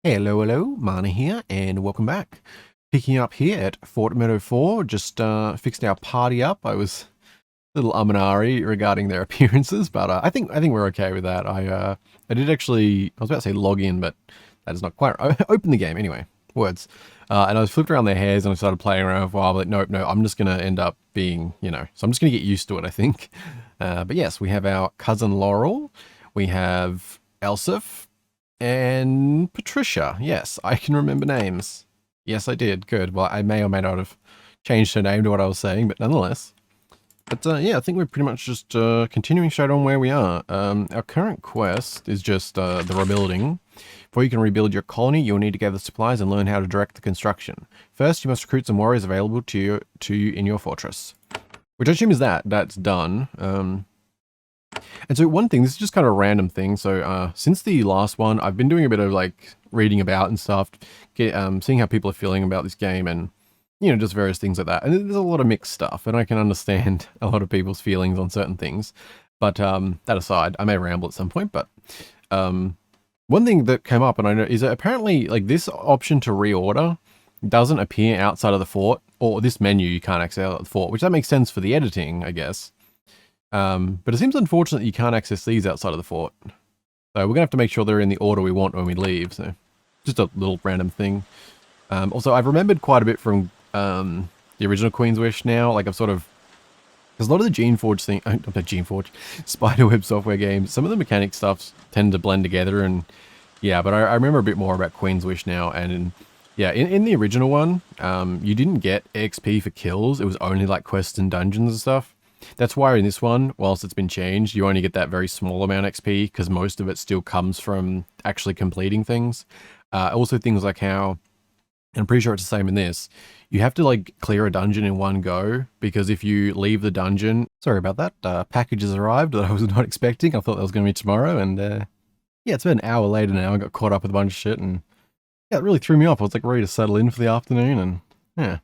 Hello, hello, Mana here, and welcome back. Picking up here at Fort Meadow 4, just fixed our party up. I was a little and ahhry regarding their appearances, but I think we're okay with that. I did actually, I was about to say log in, but that is not quite right. Open the game, anyway, words. And I was flipped around their hairs and I started playing around for a while, but nope, no, I'm just going to end up being, so I'm just going to get used to it, I think. But yes, we have our cousin Laurel, we have Elsif, and Patricia. Yes, I can remember names. Yes, I did. Good. Well, I may or may not have changed her name to what I was saying, but nonetheless. But yeah, I think we're pretty much just continuing straight on where we are. Our current quest is just the rebuilding. Before you can rebuild your colony, you'll need to gather supplies and learn how to direct the construction. First, you must recruit some warriors available to you in your fortress. Which I assume is that's done. And so one thing, this is just kind of a random thing. So since the last one, I've been doing a bit of like reading about and stuff, seeing how people are feeling about this game and, just various things like that. And there's a lot of mixed stuff and I can understand a lot of people's feelings on certain things. But that aside, I may ramble at some point, but one thing that came up and I know is that apparently like this option to reorder doesn't appear outside of the fort, or this menu you can't access out of the fort, which that makes sense for the editing, I guess. But it seems unfortunate that you can't access these outside of the fort. So we're going to have to make sure they're in the order we want when we leave. So just a little random thing. Also, I've remembered quite a bit from the original Queen's Wish now. Like I've sort of... There's a lot of the Geneforge thing... not Geneforge. Spiderweb software games. Some of the mechanic stuffs tend to blend together and... Yeah, but I remember a bit more about Queen's Wish now. And in the original one, you didn't get XP for kills. It was only like quests and dungeons and stuff. That's why in this one, whilst it's been changed, you only get that very small amount of XP because most of it still comes from actually completing things. Also things like how, and I'm pretty sure it's the same in this, you have to like clear a dungeon in one go because if you leave the dungeon, sorry about that, package has arrived that I was not expecting. I thought that was going to be tomorrow and yeah, it's been an hour later now. I got caught up with a bunch of shit and yeah, it really threw me off. I was like ready to settle in for the afternoon and yeah.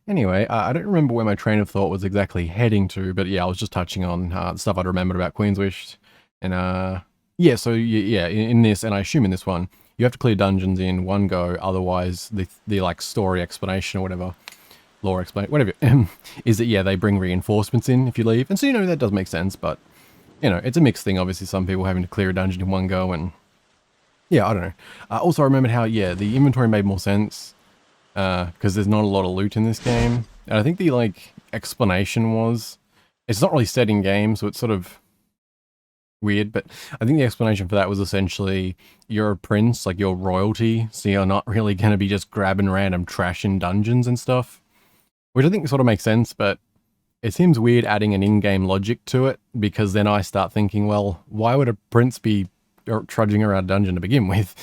Anyway, I don't remember where my train of thought was exactly heading to, but yeah, I was just touching on the stuff I'd remembered about Queen's Wish. And yeah, so yeah, in this, and I assume in this one, you have to clear dungeons in one go, otherwise the like story explanation or whatever, lore explanation, whatever, is that yeah, they bring reinforcements in if you leave. And so, that does make sense, but, it's a mixed thing, obviously, some people having to clear a dungeon in one go, and yeah, I don't know. Also, I remembered how, yeah, the inventory made more sense. Because there's not a lot of loot in this game. And I think the, like, explanation was... It's not really set in game, so it's sort of weird, but I think the explanation for that was essentially you're a prince, like you're royalty, so you're not really going to be just grabbing random trash in dungeons and stuff. Which I think sort of makes sense, but it seems weird adding an in-game logic to it, because then I start thinking, well, why would a prince be trudging around a dungeon to begin with,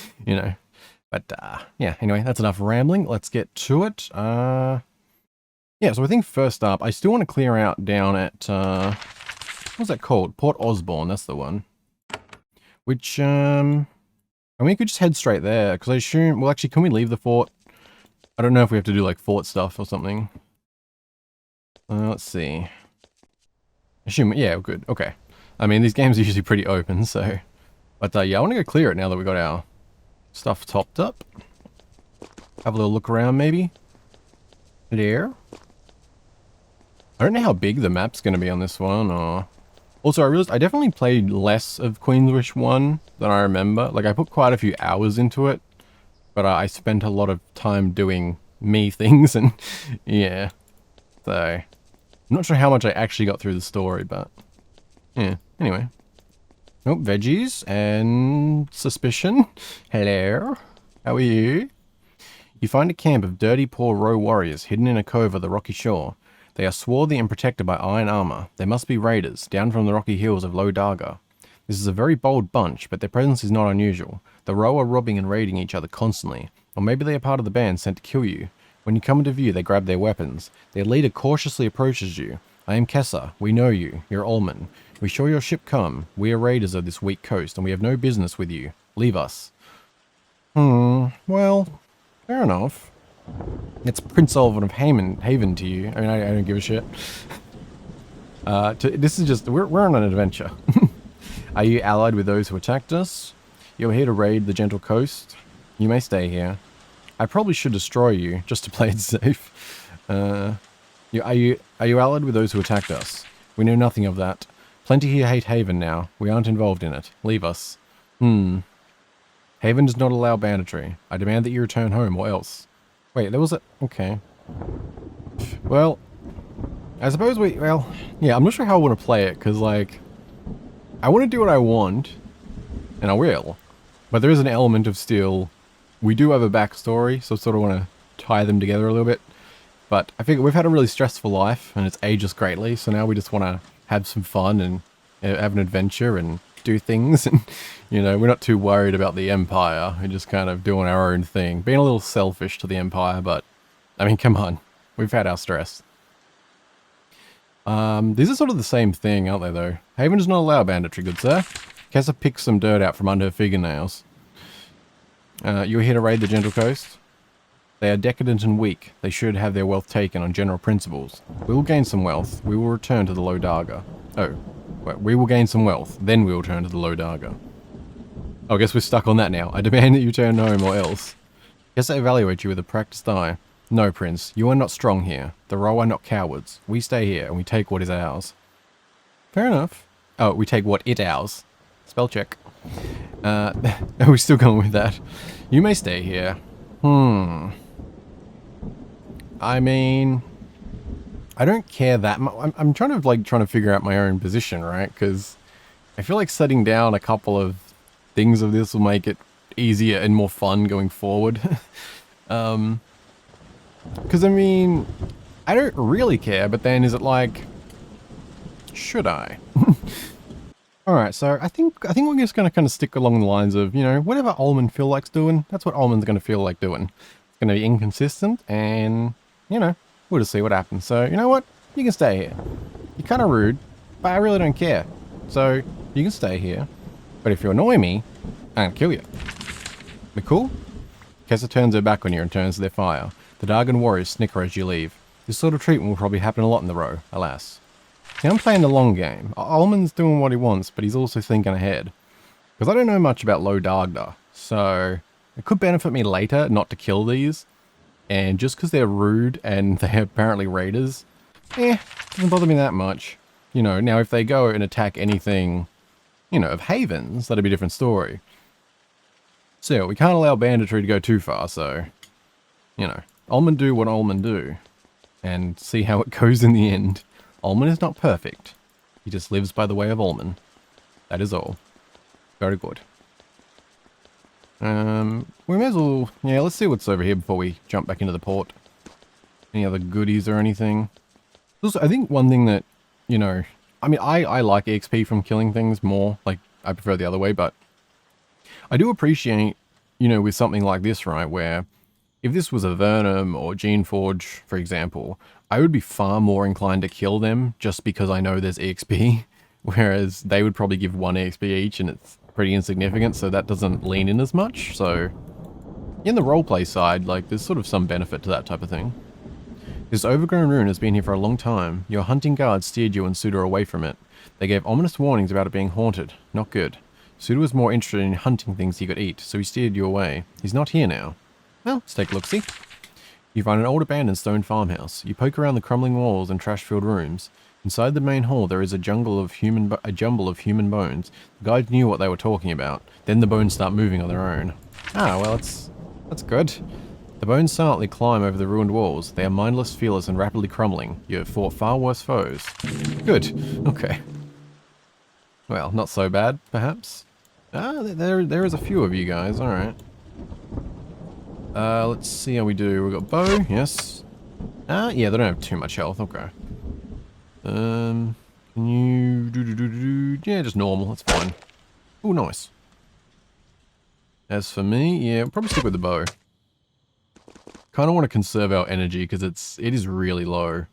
But, yeah, anyway, that's enough rambling. Let's get to it. Yeah, so I think first up, I still want to clear out down at, what's that called? Port Osborn, that's the one. Which, and we could just head straight there, because I assume, well, actually, can we leave the fort? I don't know if we have to do, like, fort stuff or something. Let's see. Assume, yeah, good, okay. I mean, these games are usually pretty open, so. But, yeah, I want to go clear it now that we got our stuff topped up. Have a little look around, maybe. There. I don't know how big the map's going to be on this one, or... Also, I realized I definitely played less of Queen's Wish 1 than I remember. Like, I put quite a few hours into it, but I spent a lot of time doing me things, and yeah. So, I'm not sure how much I actually got through the story, but yeah, anyway. Oh, veggies and suspicion. Hello. How are you? You find a camp of dirty, poor row warriors hidden in a cove of the rocky shore. They are swarthy and protected by iron armor. They must be raiders, down from the rocky hills of Low Darga. This is a very bold bunch, but their presence is not unusual. The row are robbing and raiding each other constantly. Or maybe they are part of the band sent to kill you. When you come into view, they grab their weapons. Their leader cautiously approaches you. I am Kessa. We know you. You're Olman. We saw your ship come. We are raiders of this weak coast, and we have no business with you. Leave us. Well, fair enough. It's Prince Olvan of Haven to you. I mean, I don't give a shit. This is just, we're on an adventure. Are you allied with those who attacked us? You're here to raid the gentle coast. You may stay here. I probably should destroy you, just to play it safe. Are you allied with those who attacked us? We know nothing of that. Plenty here hate Haven now. We aren't involved in it. Leave us. Haven does not allow banditry. I demand that you return home, or else. Wait, there was a... Okay. Well, I suppose well, yeah, I'm not sure how I want to play it, because, like, I want to do what I want, and I will, but there is an element of still, we do have a backstory, so I sort of want to tie them together a little bit, but I figure we've had a really stressful life, and it's aged us greatly, so now we just want to have some fun, and have an adventure, and do things, and, you know, we're not too worried about the Empire, we're just kind of doing our own thing, being a little selfish to the Empire, but, I mean, come on, we've had our stress. These are sort of the same thing, aren't they, though? Haven does not allow banditry, good sir. Kessa picks some dirt out from under her fingernails. You're here to raid the Gentle Coast? They are decadent and weak. They should have their wealth taken on general principles. We will gain some wealth. We will return to the Low Darga. Oh, well, we will gain some wealth. Then we will turn to the Low Darga. Oh, I guess we're stuck on that now. I demand that you turn home or else. Kessa evaluates you with a practiced eye. No, Prince, you are not strong here. The Ro are not cowards. We stay here, and we take what is ours. Fair enough. Oh, we take what it ours. Spell check. We're still going with that. You may stay here. I mean, I don't care that much. I'm trying to figure out my own position, right? Because I feel like setting down a couple of things of this will make it easier and more fun going forward. Because, I mean, I don't really care, but then is it like, should I? Alright, so I think we're just going to kind of stick along the lines of, you know, whatever Olman feel likes doing, that's what Olman's going to feel like doing. It's going to be inconsistent, and, you know, we'll just see what happens. So, you know what? You can stay here. You're kind of rude, but I really don't care. So, you can stay here. But if you annoy me, I'm going to kill you. We cool? Kessa turns her back on you and turns to their fire. The Dargan warriors snicker as you leave. This sort of treatment will probably happen a lot in the Row, alas. See, I'm playing the long game. Olman's doing what he wants, but he's also thinking ahead. Because I don't know much about Low Darga, so it could benefit me later not to kill these. And just because they're rude and they're apparently raiders, doesn't bother me that much. You know, now if they go and attack anything, you know, of Havens, that'd be a different story. So, we can't allow banditry to go too far, so, you know, Olman do what Olman do, and see how it goes in the end. Olman is not perfect. He just lives by the way of Olman. That is all. Very good. We may as well, yeah, let's see what's over here before we jump back into the port. Any other goodies or anything? Also, I think one thing that, you know, I mean, I like EXP from killing things more, like, I prefer the other way, but I do appreciate, you know, with something like this, right, where if this was a Vernum or Geneforge, for example, I would be far more inclined to kill them just because I know there's EXP, whereas they would probably give 1 EXP each and it's pretty insignificant, so that doesn't lean in as much, so in the roleplay side, like, there's sort of some benefit to that type of thing. This overgrown ruin has been here for a long time. Your hunting guards steered you and Suda away from it. They gave ominous warnings about it being haunted. Not good. Suda was more interested in hunting things he could eat, so he steered you away. He's not here now. Well, let's take a look-see. You find an old abandoned stone farmhouse. You poke around the crumbling walls and trash-filled rooms. Inside the main hall there is a jumble of human bones. The guides knew what they were talking about. Then the bones start moving on their own. Ah, well, that's good. The bones silently climb over the ruined walls. They are mindless, fearless, and rapidly crumbling. You have fought far worse foes. Good. Okay. Well, not so bad, perhaps. Ah, there is a few of you guys. Alright. Let's see how we do. We've got bow, yes. Yeah, they don't have too much health, okay. Can you yeah, just normal, that's fine. Oh, nice. As for me, yeah, I'll probably stick with the bow. Kind of want to conserve our energy because it is really low.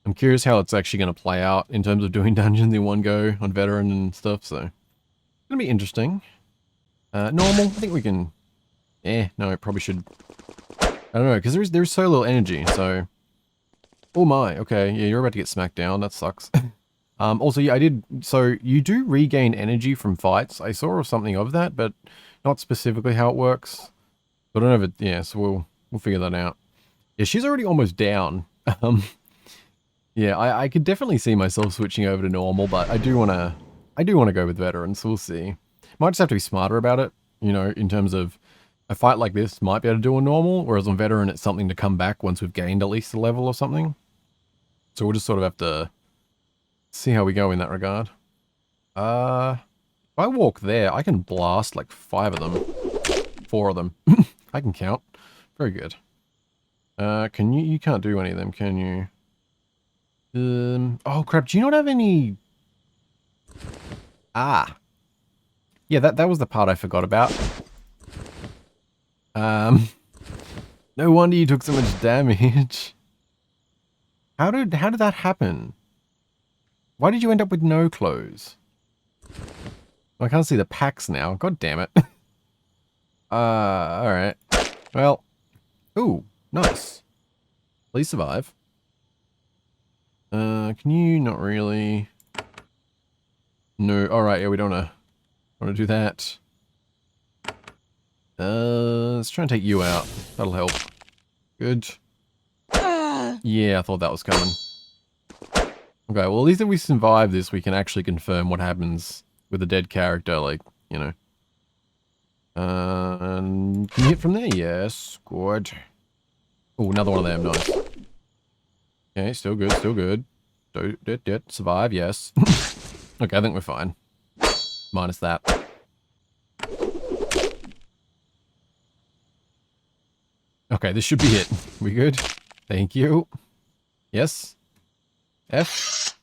I'm curious how it's actually going to play out in terms of doing dungeons in one go on veteran and stuff, so it's going to be interesting. Normal, I think we can. No, it probably should. I don't know, because there's so little energy, so. Oh my, okay, yeah, you're about to get smacked down, that sucks. Also, yeah, so you do regain energy from fights. I saw something of that, but not specifically how it works. But I don't know if it, yeah, so we'll figure that out. Yeah, she's already almost down. Yeah, I could definitely see myself switching over to normal, but I do want to go with veteran, so we'll see. Might just have to be smarter about it, you know, in terms of a fight like this might be able to do a normal, whereas on veteran it's something to come back once we've gained at least a level or something. So we'll just sort of have to see how we go in that regard. If I walk there, I can blast like 5 of them. 4 of them. I can count. Very good. Can you can't do any of them, can you? Oh crap, do you not have any... Ah. Yeah, that was the part I forgot about. No wonder you took so much damage. How did that happen? Why did you end up with no clothes? I can't see the packs now. God damn it. Alright. Well. Ooh, nice. Please survive. Can you not really? No. Alright, yeah, we don't wanna do that. Let's try and take you out. That'll help. Good. Yeah, I thought that was coming. Okay, well, at least if we survive this, we can actually confirm what happens with a dead character, like, you know. Can you hit from there? Yes. Good. Oh, another one of them. Nice. Okay, still good, still good. Survive, yes. Okay, I think we're fine. Minus that. Okay, this should be it. We good? Thank you. Yes. F.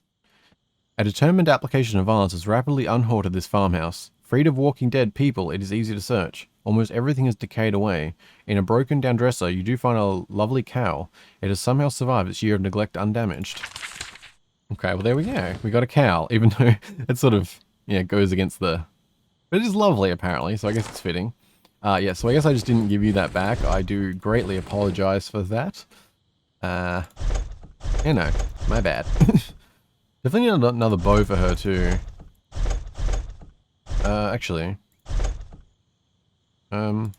A determined application of violence has rapidly unhalted this farmhouse. Freed of walking dead people, it is easy to search. Almost everything has decayed away. In a broken down dresser, you do find a lovely cow. It has somehow survived its year of neglect undamaged. Okay, well there we go. We got a cow, even though it sort of, yeah, goes against the... But it is lovely, apparently, so I guess it's fitting. Yeah, so I guess I just didn't give you that back. I do greatly apologize for that. You know, my bad. Definitely need another bow for her, too. Actually. Don't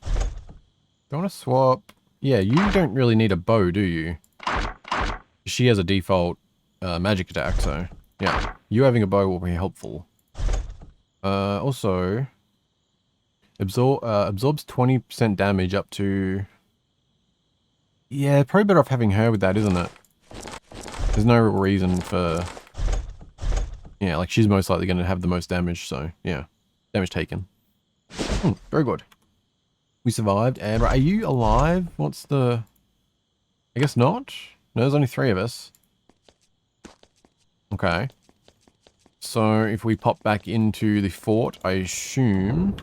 want to swap... Yeah, you don't really need a bow, do you? She has a default magic attack, so... Yeah, you having a bow will be helpful. Also... absorbs 20% damage up to... Yeah, probably better off having her with that, isn't it? There's no reason for... Yeah, like she's most likely going to have the most damage, so yeah. Damage taken. Very good. We survived, and are you alive? What's the... I guess not? No, there's only 3 of us. Okay. So, if we pop back into the fort, I assume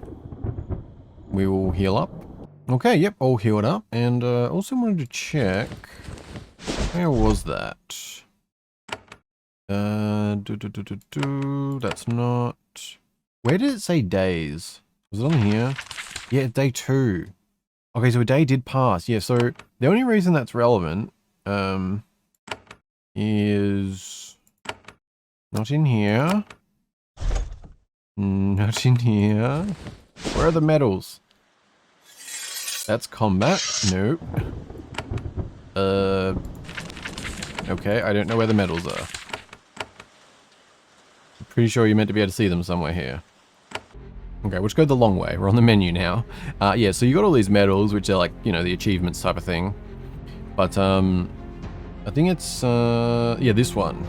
we will heal up. Okay, yep, all healed up. And also wanted to check... Where was that? That's not... Where did it say days? Was it on here? Yeah, day 2. Okay, so a day did pass. Yeah, so the only reason that's relevant is not in here. Not in here. Where are the medals? That's combat. Nope. Okay, I don't know where the medals are. I'm pretty sure you're meant to be able to see them somewhere here. Okay, let's go the long way. We're on the menu now. Yeah, so you got all these medals, which are like, you know, the achievements type of thing. But, I think it's, yeah, this one.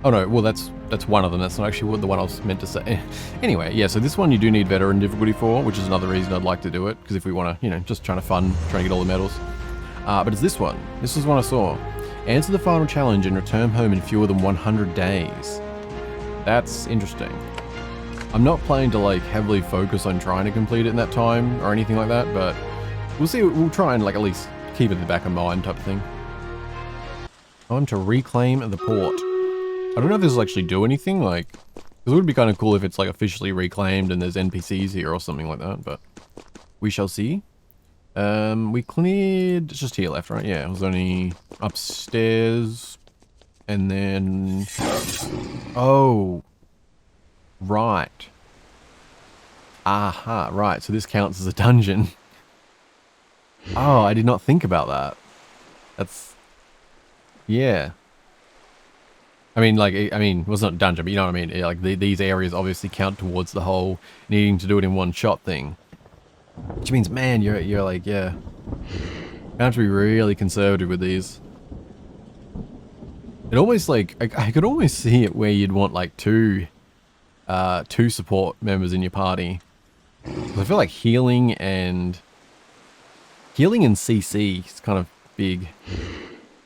Oh no, well that's one of them. That's not actually the one I was meant to say. Anyway, yeah, so this one you do need veteran difficulty for, which is another reason I'd like to do it. Because if we want to, you know, just trying to get all the medals. But it's this one. This is one I saw. Answer the final challenge and return home in fewer than 100 days. That's interesting. I'm not planning to like heavily focus on trying to complete it in that time or anything like that, but we'll see. We'll try and like at least keep it in the back of mind type of thing. Time to reclaim the port. I don't know if this will actually do anything, like, because it would be kind of cool if it's like officially reclaimed and there's NPCs here or something like that, but we shall see. We cleared, it's just here left, right? Yeah, it was only upstairs and then, oh, right. Aha, right, so this counts as a dungeon. Oh, I did not think about that. That's... Yeah. I mean, like, well, it's not dungeon, but you know what I mean? Like, these areas obviously count towards the whole needing to do it in one shot thing. Which means, man, you're like, yeah. You have to be really conservative with these. It almost, like, I could almost see it where you'd want, like, two support members in your party. I feel like healing and CC is kind of big.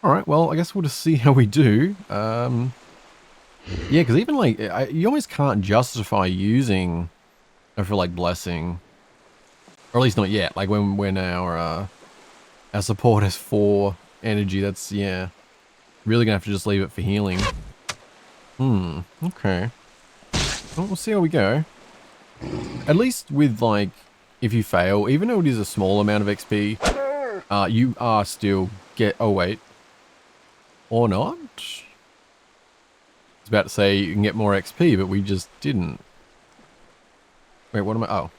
Alright, well, I guess we'll just see how we do. Yeah, because even like, you almost can't justify using, I feel like, blessing. Or at least not yet. Like when our support has 4 energy, that's, yeah. Really gonna have to just leave it for healing. Okay. Well, we'll see how we go. At least with, like, if you fail, even though it is a small amount of XP, you are still oh wait. Or not? I was about to say you can get more XP, but we just didn't. Wait, what am I?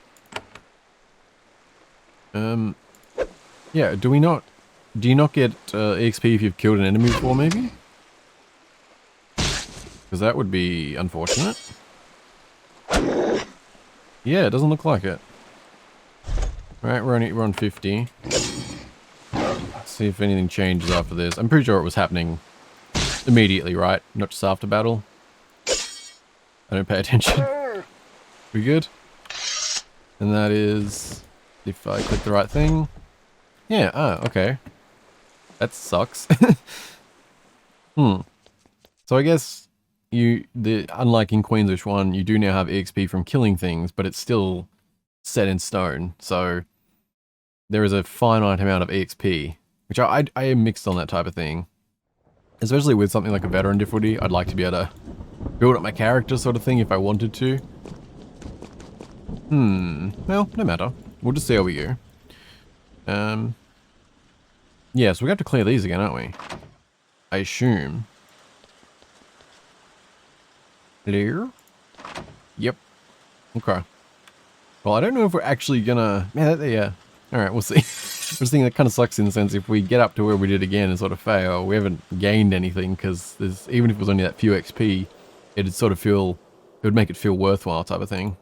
Oh. Yeah, do you not get XP if you've killed an enemy before, maybe? Because that would be unfortunate. Yeah, it doesn't look like it. Right, we're on 50. Let's see if anything changes after this. I'm pretty sure it was happening immediately, right? Not just after battle. I don't pay attention. We good? And that is if I click the right thing. Yeah, okay. That sucks. So I guess unlike in Queen's Wish 1, you do now have EXP from killing things, but it's still set in stone. So there is a finite amount of EXP, which I am mixed on that type of thing. Especially with something like a veteran difficulty, I'd like to be able to build up my character sort of thing if I wanted to. Well, no matter. We'll just see how we go. Yeah, so we have to clear these again, aren't we? I assume. Clear? Yep. Okay. Well, I don't know if we're actually gonna... Yeah. Alright, we'll see. I'm just thinking that kind of sucks in the sense if we get up to where we did again and sort of fail, we haven't gained anything because even if it was only that few XP, it'd sort of it would make it feel worthwhile type of thing.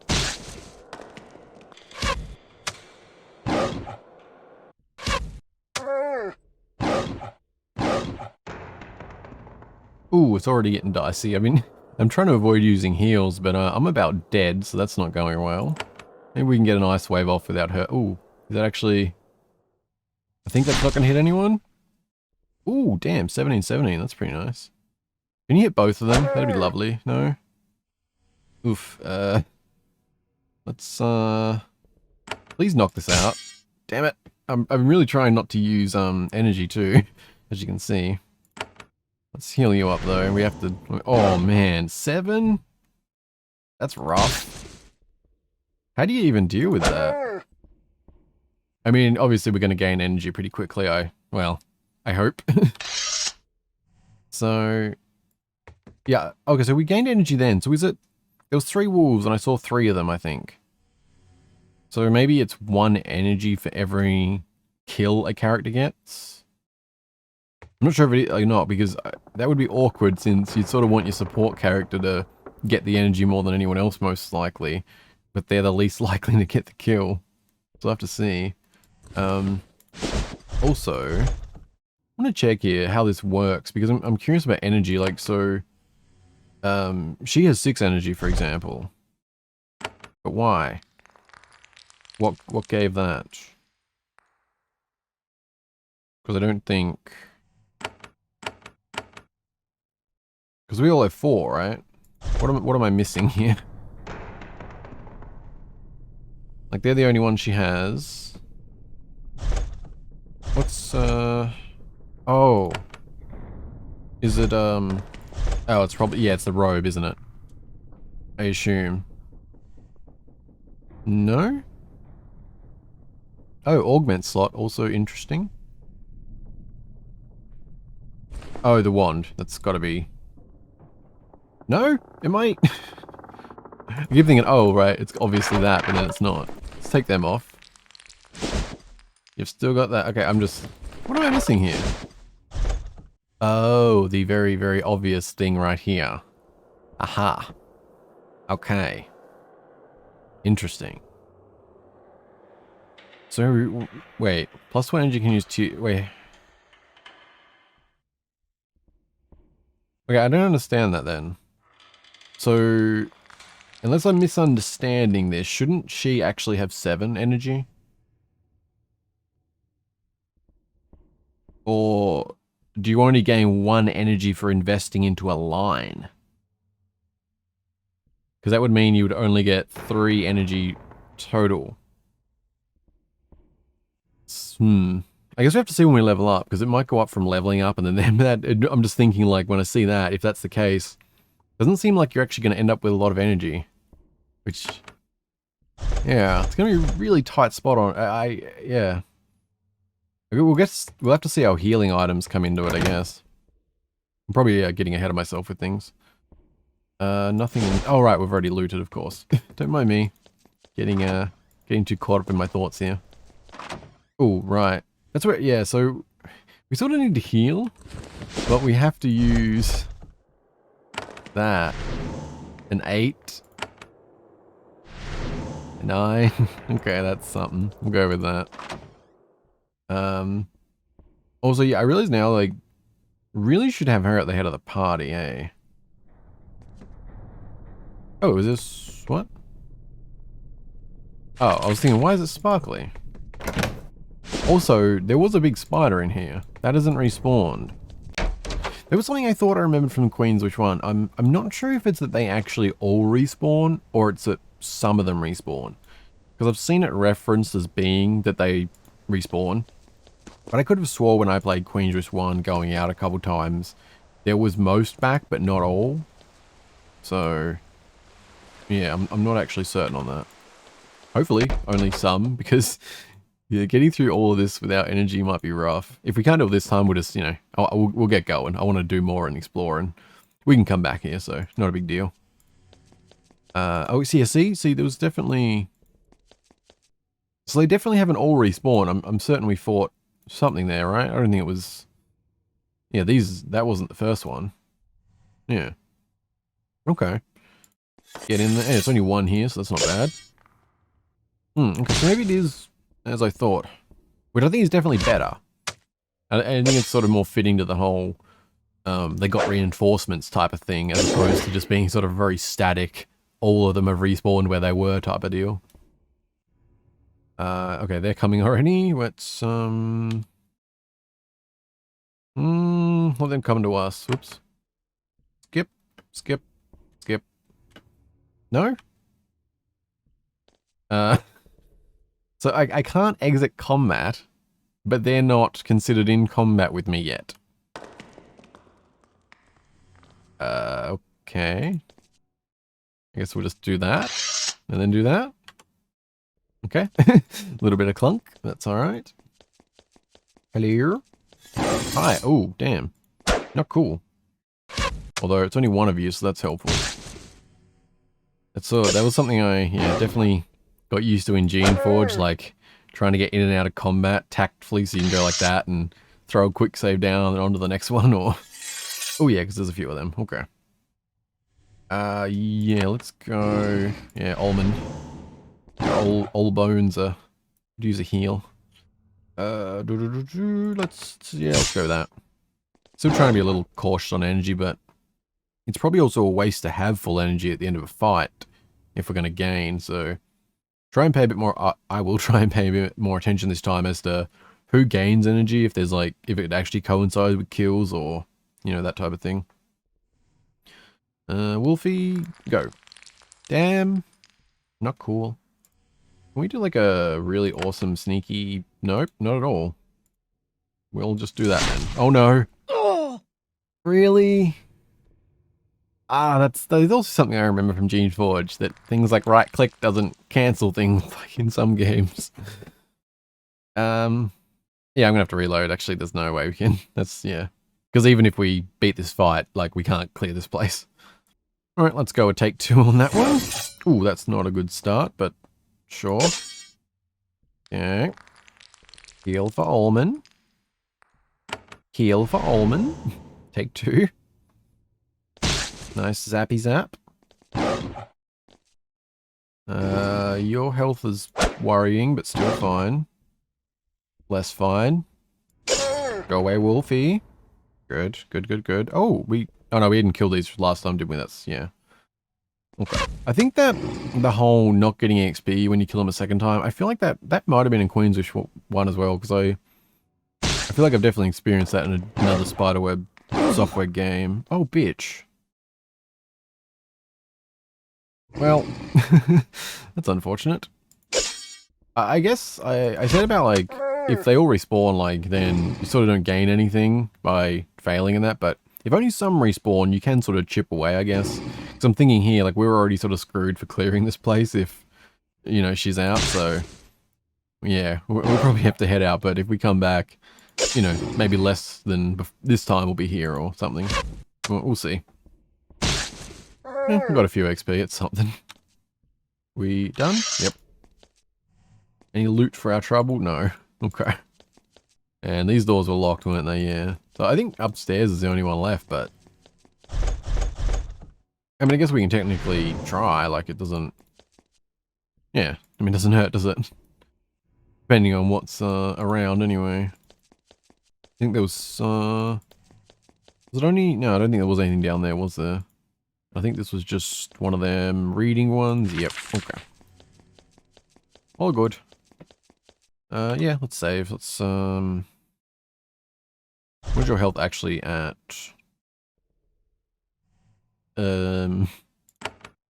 Ooh, it's already getting dicey. I mean, I'm trying to avoid using heals, but I'm about dead, so that's not going well. Maybe we can get an ice wave off without her. Ooh, is that actually... I think that's not going to hit anyone. Ooh, damn, 17-17, that's pretty nice. Can you hit both of them? That'd be lovely. No? Oof, let's, please knock this out. Damn it. I'm really trying not to use, energy too, as you can see. Let's heal you up though, we have to... Oh man, 7? That's rough. How do you even deal with that? I mean, obviously we're going to gain energy pretty quickly, I hope. So... Yeah, okay, so we gained energy then, so is it... There was 3 wolves and I saw 3 of them, I think. So maybe it's 1 energy for every kill a character gets? I'm not sure if it is or not, because that would be awkward since you'd sort of want your support character to get the energy more than anyone else most likely, but they're the least likely to get the kill. So I'll have to see. Also, I want to check here how this works, because I'm curious about energy, like, so... she has 6 energy, for example. But why? What gave that? Because I don't think... Because we all have 4, right? What am I missing here? Like, they're the only one she has. What's, oh. Is it, oh, it's probably, yeah, it's the robe, isn't it? I assume. No? Oh, augment slot, also interesting. Oh, the wand. That's gotta be... No? It might... I keep thinking, oh, right, it's obviously that, but then it's not. Let's take them off. You've still got that. Okay, I'm just... What am I missing here? Oh, the very, very obvious thing right here. Aha. Okay. Interesting. So, wait. +1 energy can use 2... Wait. Okay, I don't understand that then. So, unless I'm misunderstanding this, shouldn't she actually have 7 energy? Or do you only gain 1 energy for investing into a line? Because that would mean you would only get 3 energy total. I guess we have to see when we level up, because it might go up from leveling up, and then that, I'm just thinking, like, when I see that, if that's the case, doesn't seem like you're actually going to end up with a lot of energy. Which, yeah, it's going to be a really tight spot on, yeah. We'll have to see how healing items come into it, I guess. I'm probably getting ahead of myself with things. Nothing, oh right, we've already looted, of course. Don't mind me getting too caught up in my thoughts here. Oh, right. That's where, yeah, so we sort of need to heal, but we have to use that. An 8. A 9. Okay, that's something. We'll go with that. Also, yeah, I realize now, like, really should have her at the head of the party, eh? Oh, is this, what? Oh, I was thinking, why is it sparkly? Also, there was a big spider in here. That hasn't respawned. There was something I thought I remembered from Queen's Wish 1. I'm not sure if it's that they actually all respawn, or it's that some of them respawn. Because I've seen it referenced as being that they respawn. But I could have swore when I played Queen's Wish 1 going out a couple times, there was most back, but not all. So, yeah, I'm not actually certain on that. Hopefully, only some, because yeah, getting through all of this without energy might be rough. If we can't do it this time, we'll just, you know, we'll get going. I want to do more and explore, and we can come back here, so not a big deal. Oh, see, there was definitely... So they definitely haven't all respawned. I'm certain we fought something there, right? I don't think it was... Yeah, that wasn't the first one. Yeah. Okay. Get in there. Yeah, it's only 1 here, so that's not bad. Okay, so maybe it is as I thought. Which I think is definitely better. I think it's sort of more fitting to the whole, they got reinforcements type of thing, as opposed to just being sort of very static, all of them have respawned where they were type of deal. Okay, they're coming already. Let's, let them come to us. Whoops. Skip, skip, skip. No? So I can't exit combat, but they're not considered in combat with me yet. Okay. I guess we'll just do that, and then do that. Okay. A little bit of clunk, that's alright. Hello. Hi. Oh, damn. Not cool. Although it's only 1 of you, so that's helpful. That was something I, yeah, definitely got used to in Geneforge, like trying to get in and out of combat tactfully, so you can go like that and throw a quick save down and on to the next one, or... Oh yeah, because there's a few of them. Okay. Yeah, let's go... Yeah, Olman. All bones could use a heal. Let's go with that. Still trying to be a little cautious on energy, but it's probably also a waste to have full energy at the end of a fight if we're going to gain, so try and pay a bit more, I will try and pay a bit more attention this time as to who gains energy, if there's like, if it actually coincides with kills or, you know, that type of thing. Wolfie, go. Damn. Not cool. Can we do like a really awesome sneaky, nope, not at all. We'll just do that then. Oh no. Oh, really? There's also something I remember from Geneforge, that things like right click doesn't cancel things like in some games. Yeah, I'm gonna have to reload. Actually, there's no way we can. That's, yeah. Because even if we beat this fight, like, we can't clear this place. Alright, let's go a take 2 on that one. Ooh, that's not a good start, but sure. Yeah. Heal for Olman. Heal for Olman. Take 2. Nice zappy zap. Your health is worrying, but still fine. Less fine. Go away, Wolfie. Good, good, good, good. Oh, no, we didn't kill these last time, did we? That's, yeah. Okay. I think that the whole not getting XP when you kill them a second time, I feel like that might have been in Queenswish 1 as well, because I feel like I've definitely experienced that in another Spiderweb software game. Oh, bitch. Well, that's unfortunate. I guess I said about, like, if they all respawn, like, then you sort of don't gain anything by failing in that, but if only some respawn, you can sort of chip away, I guess. Because I'm thinking here, like, we're already sort of screwed for clearing this place if, you know, she's out, so... Yeah, we'll probably have to head out, but if we come back, you know, maybe less than this time we'll be here or something. We'll see. Yeah, we got a few XP, it's something. We done? Yep. Any loot for our trouble? No. Okay. And these doors were locked, weren't they? Yeah. So I think upstairs is the only one left, but... I mean, I guess we can technically try, like it doesn't... Yeah, I mean, it doesn't hurt, does it? Depending on what's around, anyway. I think there was... Was it only... No, I don't think there was anything down there, was there? I think this was just one of them reading ones. Yep, okay. All good. Yeah, let's save. Let's, where's your health actually at? Where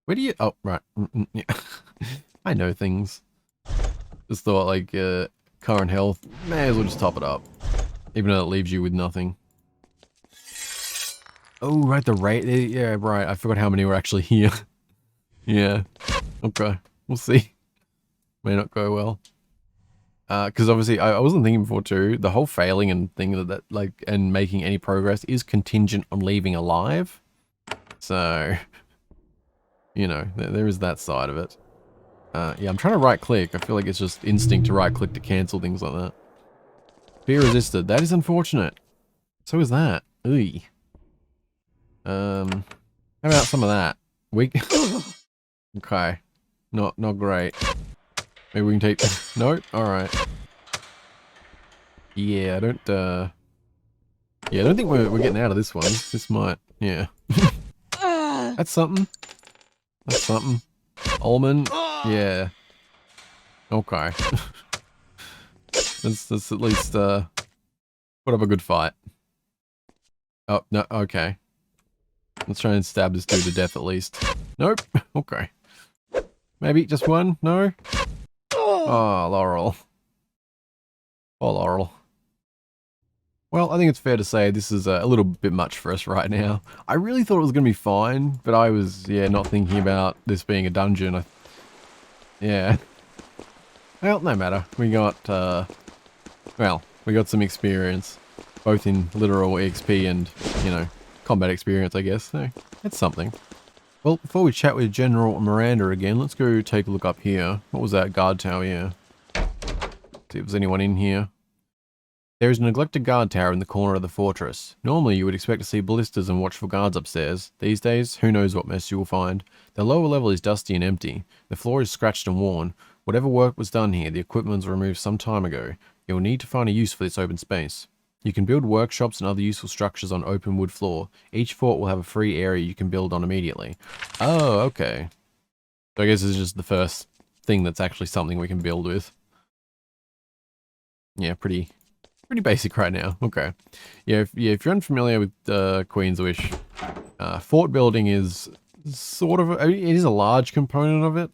do you... Oh, right. Yeah. I know things. Just thought, like, current health, may as well just top it up. Even though it leaves you with nothing. Oh, right, the rate. Yeah, right. I forgot how many were actually here. Yeah. Okay. We'll see. May not go well. Because obviously, I wasn't thinking before too, the whole failing and thing that, like, and making any progress is contingent on leaving alive. So, you know, there is that side of it. Yeah, I'm trying to right click. I feel like it's just instinct to right click to cancel things like that. Fear resisted. That is unfortunate. So is that. Ooh. How about some of that? Weak. Okay. Not great. Maybe we can take... No? Alright. Yeah, I don't, yeah, I don't think we're getting out of this one. This might... Yeah. That's something. That's something. Olman. Yeah. Okay. Let's at least, put up a good fight. Oh, no, okay. Let's try and stab this dude to death at least. Nope. Okay. Maybe just one? No? Oh, Laurel. Oh, Laurel. Well, I think it's fair to say this is a little bit much for us right now. I really thought it was going to be fine, but I was, yeah, not thinking about this being a dungeon. Yeah. Well, no matter. We got, well, we got some experience. Both in literal XP and, you know, combat experience, I guess. So, it's something. Well, before we chat with General Miranda again, let's go take a look up here. What was that? Guard tower, yeah. See if there's anyone in here. There is a neglected guard tower in the corner of the fortress. Normally, you would expect to see ballistas and watchful guards upstairs. These days, who knows what mess you will find. The lower level is dusty and empty. The floor is scratched and worn. Whatever work was done here, the equipment was removed some time ago. You will need to find a use for this open space. You can build workshops and other useful structures on open wood floor. Each fort will have a free area you can build on immediately. Oh, okay. So I guess this is just the first thing that's actually something we can build with. Yeah, pretty basic right now. Okay. Yeah, if you're unfamiliar with Queenswish, fort building is sort of, I mean, it is a large component of it.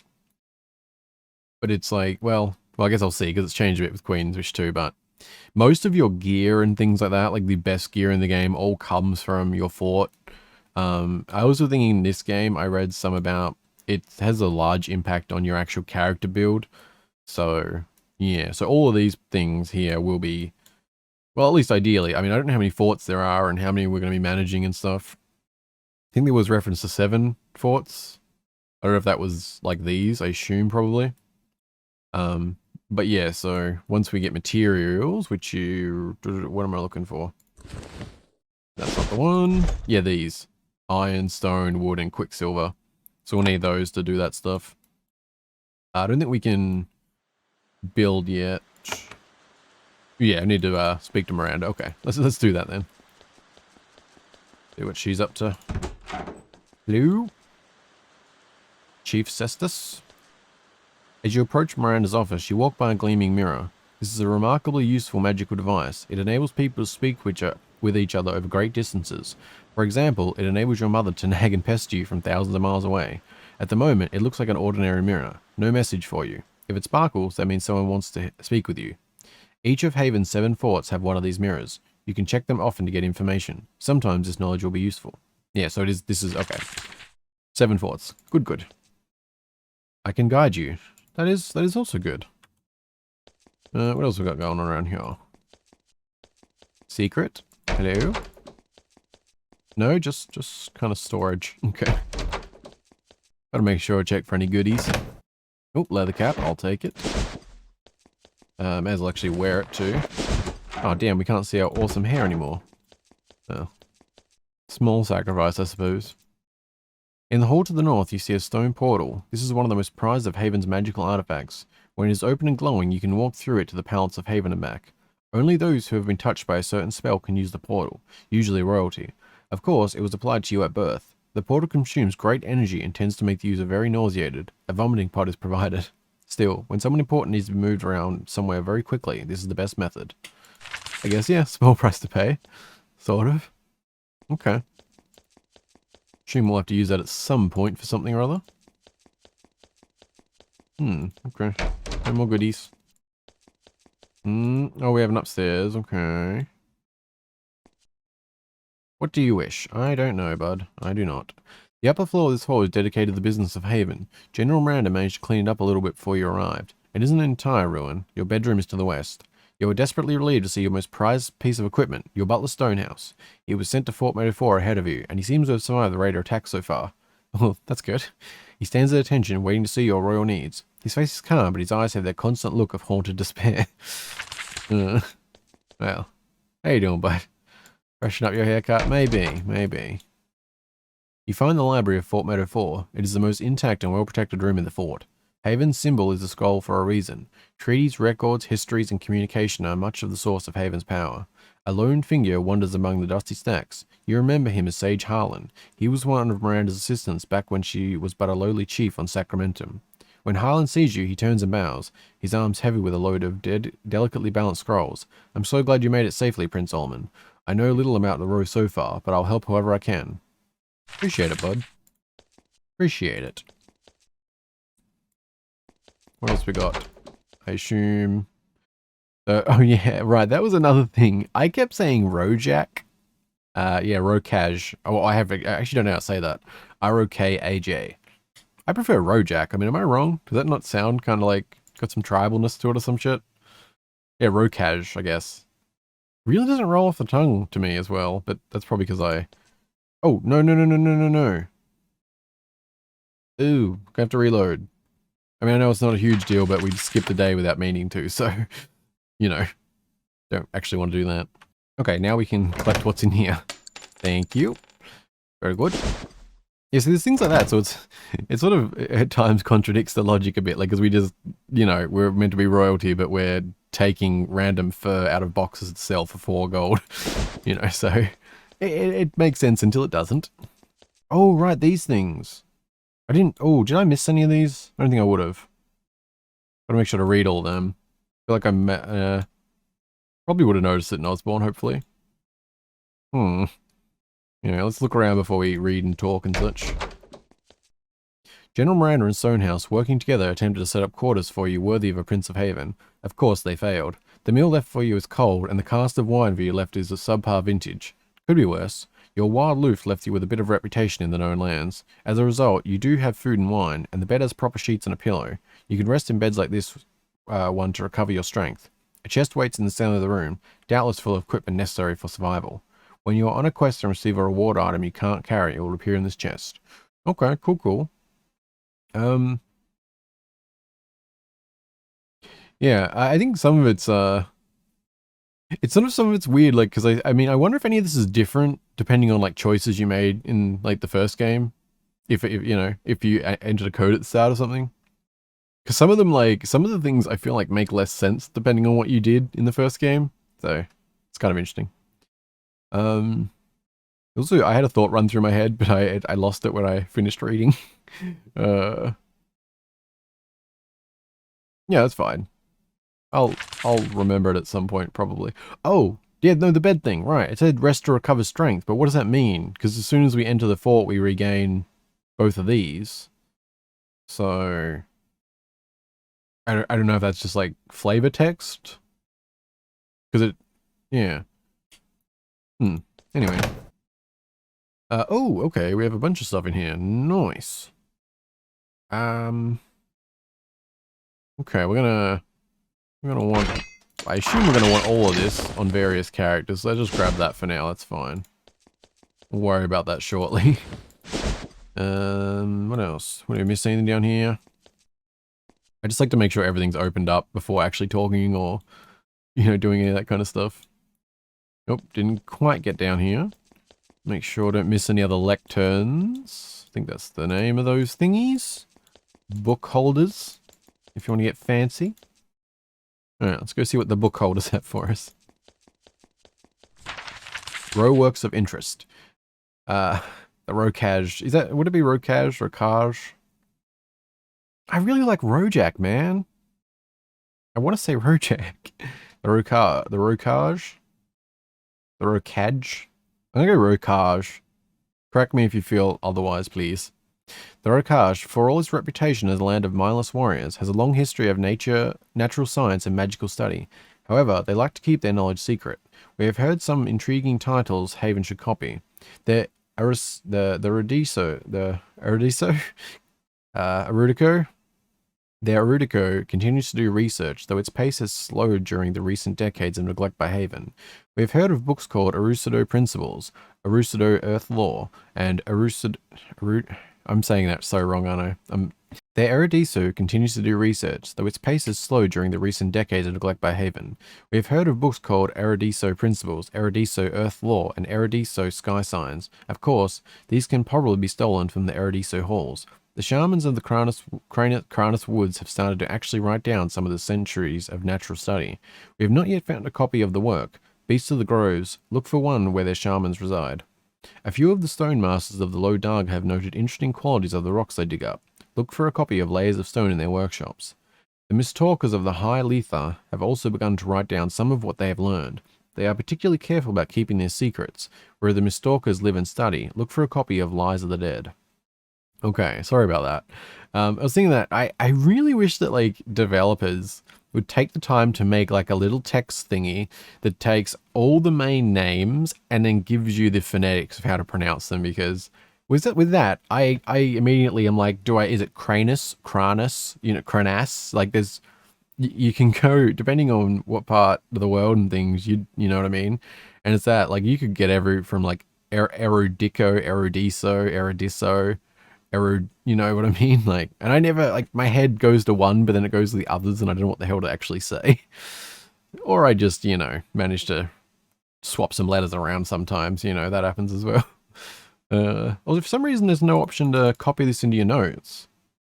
But it's like, well, I guess I'll see, because it's changed a bit with Queenswish too, but most of your gear and things like that, like the best gear in the game, all comes from your fort. I was also thinking in this game, I read some about, it has a large impact on your actual character build. So, yeah, so all of these things here will be, well, at least ideally. I mean, I don't know how many forts there are and how many we're going to be managing and stuff. I think there was reference to 7 forts. I don't know if that was like these, I assume probably. But yeah, so once we get materials, which you, what am I looking for? That's not the one. Yeah, these. Iron, stone, wood, and quicksilver. So we'll need those to do that stuff. I don't think we can build yet. Yeah, I need to speak to Miranda. Okay, let's do that then. See what she's up to. Hello? Chief Cestus? As you approach Miranda's office, you walk by a gleaming mirror. This is a remarkably useful magical device. It enables people to speak with each other over great distances. For example, it enables your mother to nag and pester you from thousands of miles away. At the moment, it looks like an ordinary mirror. No message for you. If it sparkles, that means someone wants to speak with you. Each of Haven's 7 forts have one of these mirrors. You can check them often to get information. Sometimes this knowledge will be useful. Yeah, so this is, okay. 7 forts. Good. I can guide you. That is also good. What else we got going on around here? Secret? Hello? No, just kind of storage. Okay. Gotta make sure I check for any goodies. Oh, leather cap. I'll take it. May as well actually wear it too. Oh, damn, we can't see our awesome hair anymore. Oh. Small sacrifice, I suppose. In the hall to the north, you see a stone portal. This is one of the most prized of Haven's magical artifacts. When it is open and glowing, you can walk through it to the palace of Haven and back. Only those who have been touched by a certain spell can use the portal, usually royalty. Of course, it was applied to you at birth. The portal consumes great energy and tends to make the user very nauseated. A vomiting pod is provided. Still, when someone important needs to be moved around somewhere very quickly, this is the best method. I guess, yeah, small price to pay. Sort of. Okay. Assume we'll have to use that at some point for something or other. Okay. No more goodies. Oh, we have an upstairs. Okay. What do you wish? I don't know, bud. I do not. The upper floor of this hall is dedicated to the business of Haven. General Miranda managed to clean it up a little bit before you arrived. It isn't an entire ruin. Your bedroom is to the west. You were desperately relieved to see your most prized piece of equipment, your butler Stonehouse. He was sent to Fort Meadow 4 ahead of you, and he seems to have survived the raider attack so far. Well, that's good. He stands at attention, waiting to see your royal needs. His face is calm, but his eyes have that constant look of haunted despair. Well, how you doing, bud? Freshen up your haircut? Maybe. You find the library of Fort Meadow 4. It is the most intact and well-protected room in the fort. Haven's symbol is the scroll for a reason. Treaties, records, histories, and communication are much of the source of Haven's power. A lone figure wanders among the dusty stacks. You remember him as Sage Harlan. He was one of Miranda's assistants back when she was but a lowly chief on Sacramentum. When Harlan sees you, he turns and bows, his arms heavy with a load of delicately balanced scrolls. I'm so glad you made it safely, Prince Olman. I know little about the row so far, but I'll help however I can. Appreciate it, bud. Appreciate it. What else we got? I assume... oh yeah, right, that was another thing. I kept saying Rojak. Yeah, Rokaj. Oh, I actually don't know how to say that. R-O-K-A-J. I prefer Rojak. I mean, am I wrong? Does that not sound kind of like got some tribalness to it or some shit? Yeah, Rokaj, I guess. Really doesn't roll off the tongue to me as well, but that's probably because I... Oh, no. Ooh, gonna have to reload. I mean, I know it's not a huge deal, but we skipped a day without meaning to, so, you know, don't actually want to do that. Okay, now we can collect what's in here. Thank you. Very good. Yeah, so there's things like that, so it sort of at times contradicts the logic a bit, like, because we just, you know, we're meant to be royalty, but we're taking random fur out of boxes to sell for 4 gold, you know, so it makes sense until it doesn't. Oh, right, these things. Did I miss any of these? I don't think I would have. Gotta make sure to read all of them. I feel like I probably would have noticed it in Osborn, hopefully. Yeah, let's look around before we read and talk and such. General Miranda and Stonehouse, working together, attempted to set up quarters for you worthy of a Prince of Haven. Of course, they failed. The meal left for you is cold, and the cask of wine for you left is a subpar vintage. Could be worse. Your wild loof left you with a bit of reputation in the known lands. As a result, you do have food and wine, and the bed has proper sheets and a pillow. You can rest in beds like this one to recover your strength. A chest waits in the center of the room, doubtless full of equipment necessary for survival. When you are on a quest and receive a reward item you can't carry, it will appear in this chest. Okay, cool. Yeah, I think some of it's sort of some of it's weird, like, because I mean, I wonder if any of this is different depending on, like, choices you made in, like, the first game. If you know, if you entered a code at the start or something. Because some of them, like, some of the things I feel like make less sense depending on what you did in the first game. So, it's kind of interesting. Um, Also, I had a thought run through my head, but I lost it when I finished reading. uh, yeah, that's fine. I'll remember it at some point, probably. Oh, yeah, no, the bed thing, right. It said rest to recover strength, but what does that mean? Because as soon as we enter the fort, we regain both of these. So, I don't know if that's just like flavor text. Because it, yeah. Anyway. Oh, okay, we have a bunch of stuff in here. Nice. Okay, we're gonna want, I assume we're gonna want all of this on various characters. So let's just grab that for now, that's fine. We'll worry about that shortly. What else? What, did we miss anything down here? I just like to make sure everything's opened up before actually talking or, you know, doing any of that kind of stuff. Nope, didn't quite get down here. Make sure I don't miss any other lecterns. I think that's the name of those thingies. Book holders, if you want to get fancy. Alright, let's go see what the book holders have for us. Row works of interest. The Rocage. Is that, would it be Rocage? Rocage? I really like Rojack, man. I want to say Rojack. The Rocage. The Rocage? The Rocage? I'm gonna go Rocage. Correct me if you feel otherwise, please. The Rocage, for all its reputation as a land of mindless warriors, has a long history of natural science and magical study. However, they like to keep their knowledge secret. We have heard some intriguing titles Haven should copy. The Erudico. The Erudico continues to do research, though its pace has slowed during the recent decades of neglect by Haven. We have heard of books called Erudico Principles, Erudico Earth Law, and I'm saying that so wrong, aren't I? The Erudico continues to do research, though its pace has slowed during the recent decades of neglect by Haven. We have heard of books called Erudico Principles, Erudico Earth Law, and Erudico Sky Signs. Of course, these can probably be stolen from the Erudico halls. The shamans of the Kranus Woods have started to actually write down some of the centuries of natural study. We have not yet found a copy of the work. Beasts of the Groves, look for one where their shamans reside. A few of the stone masters of the Low Dark have noted interesting qualities of the rocks they dig up. Look for a copy of Layers of Stone in their workshops. The Mistalkers of the High Letha have also begun to write down some of what they have learned. They are particularly careful about keeping their secrets. Where the Mistalkers live and study, look for a copy of Lies of the Dead. Okay, sorry about that. I was thinking that I really wish that, like, developers would take the time to make, like, a little text thingy that takes all the main names and then gives you the phonetics of how to pronounce them, because with that, I immediately am like, is it Kranus, you know, Kranas? Like, you can go, depending on what part of the world and things, you know what I mean? And it's that, like, you could get from, like, Erudico, Erudiso, you know what I mean? Like, and I never, like, my head goes to one, but then it goes to the others, and I don't know what the hell to actually say. Or I just, you know, manage to swap some letters around sometimes, you know, that happens as well. Well, if for some reason there's no option to copy this into your notes,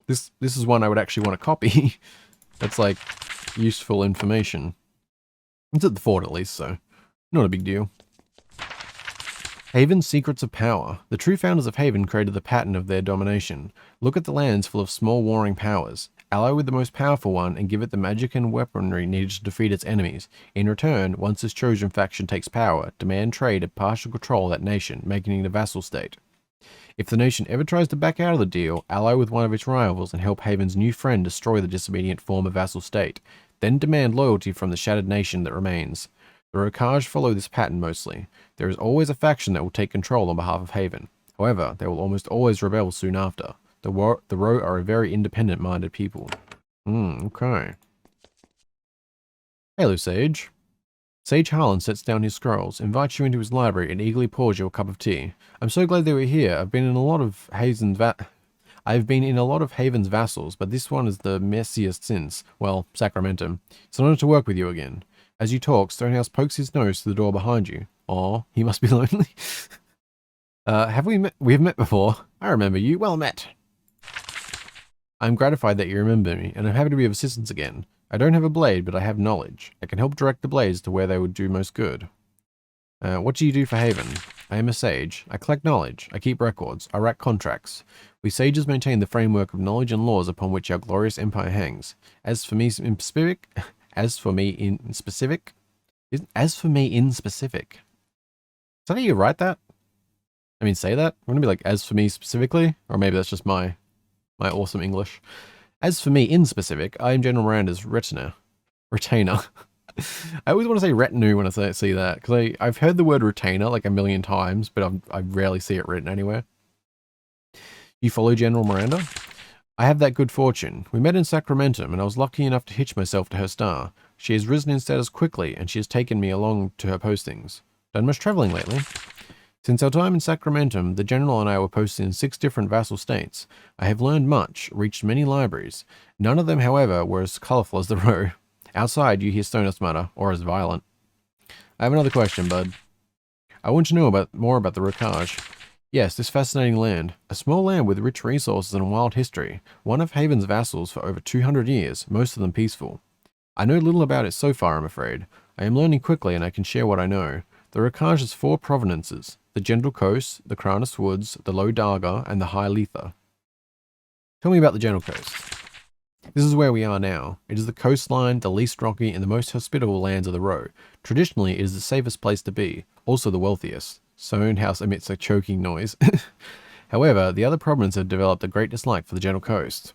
this is one I would actually want to copy. That's, like, useful information. It's at the fort at least, so not a big deal. Haven's Secrets of Power. The true founders of Haven created the pattern of their domination. Look at the lands full of small warring powers. Ally with the most powerful one and give it the magic and weaponry needed to defeat its enemies. In return, once this chosen faction takes power, demand trade and partial control of that nation, making it a vassal state. If the nation ever tries to back out of the deal, ally with one of its rivals and help Haven's new friend destroy the disobedient former vassal state. Then demand loyalty from the shattered nation that remains. The Rocage follow this pattern mostly. There is always a faction that will take control on behalf of Haven. However, they will almost always rebel soon after. The Row are a very independent-minded people. Okay. Hello, Sage. Sage Harlan sets down his scrolls, invites you into his library, and eagerly pours you a cup of tea. I'm so glad they were here. I've been in a lot of Haven's I've been in a lot of Haven's vassals, but this one is the messiest since, well, Sacramentum. It's an honor to work with you again. As you talk, Stonehouse pokes his nose through the door behind you. Aw, he must be lonely. Have we met? We have met before. I remember you. Well met. I'm gratified that you remember me, and I'm happy to be of assistance again. I don't have a blade, but I have knowledge. I can help direct the blades to where they would do most good. What do you do for Haven? I am a sage. I collect knowledge. I keep records. I write contracts. We sages maintain the framework of knowledge and laws upon which our glorious empire hangs. As for me in specific, is that how you write that? I mean, say that? Wouldn't it be like, as for me specifically? Or maybe that's just my awesome English. As for me in specific, I am General Miranda's retainer. I always want to say retinue when I see that, because I've heard the word retainer like a million times, but I rarely see it written anywhere. You follow General Miranda? I have that good fortune. We met in Sacramentum, and I was lucky enough to hitch myself to her star. She has risen in status quickly, and she has taken me along to her postings. Done much traveling lately? Since our time in Sacramentum, the General and I were posted in 6 different vassal states. I have learned much, reached many libraries. None of them, however, were as colourful as the row. Outside, you hear Stonehouse mutter, or as violent. I have another question, bud. I want to know more about the Rokaj. Yes, this fascinating land. A small land with rich resources and a wild history. One of Haven's vassals for over 200 years, most of them peaceful. I know little about it so far, I'm afraid. I am learning quickly and I can share what I know. The Rokaj has 4 provenances. The Gentle Coast, the Cranus Woods, the Low Darga, and the High Letha. Tell me about the Gentle Coast. This is where we are now. It is the coastline, the least rocky, and the most hospitable lands of the row. Traditionally, it is the safest place to be, also the wealthiest. Stonehouse emits a choking noise. However, the other provinces have developed a great dislike for the Gentle Coast.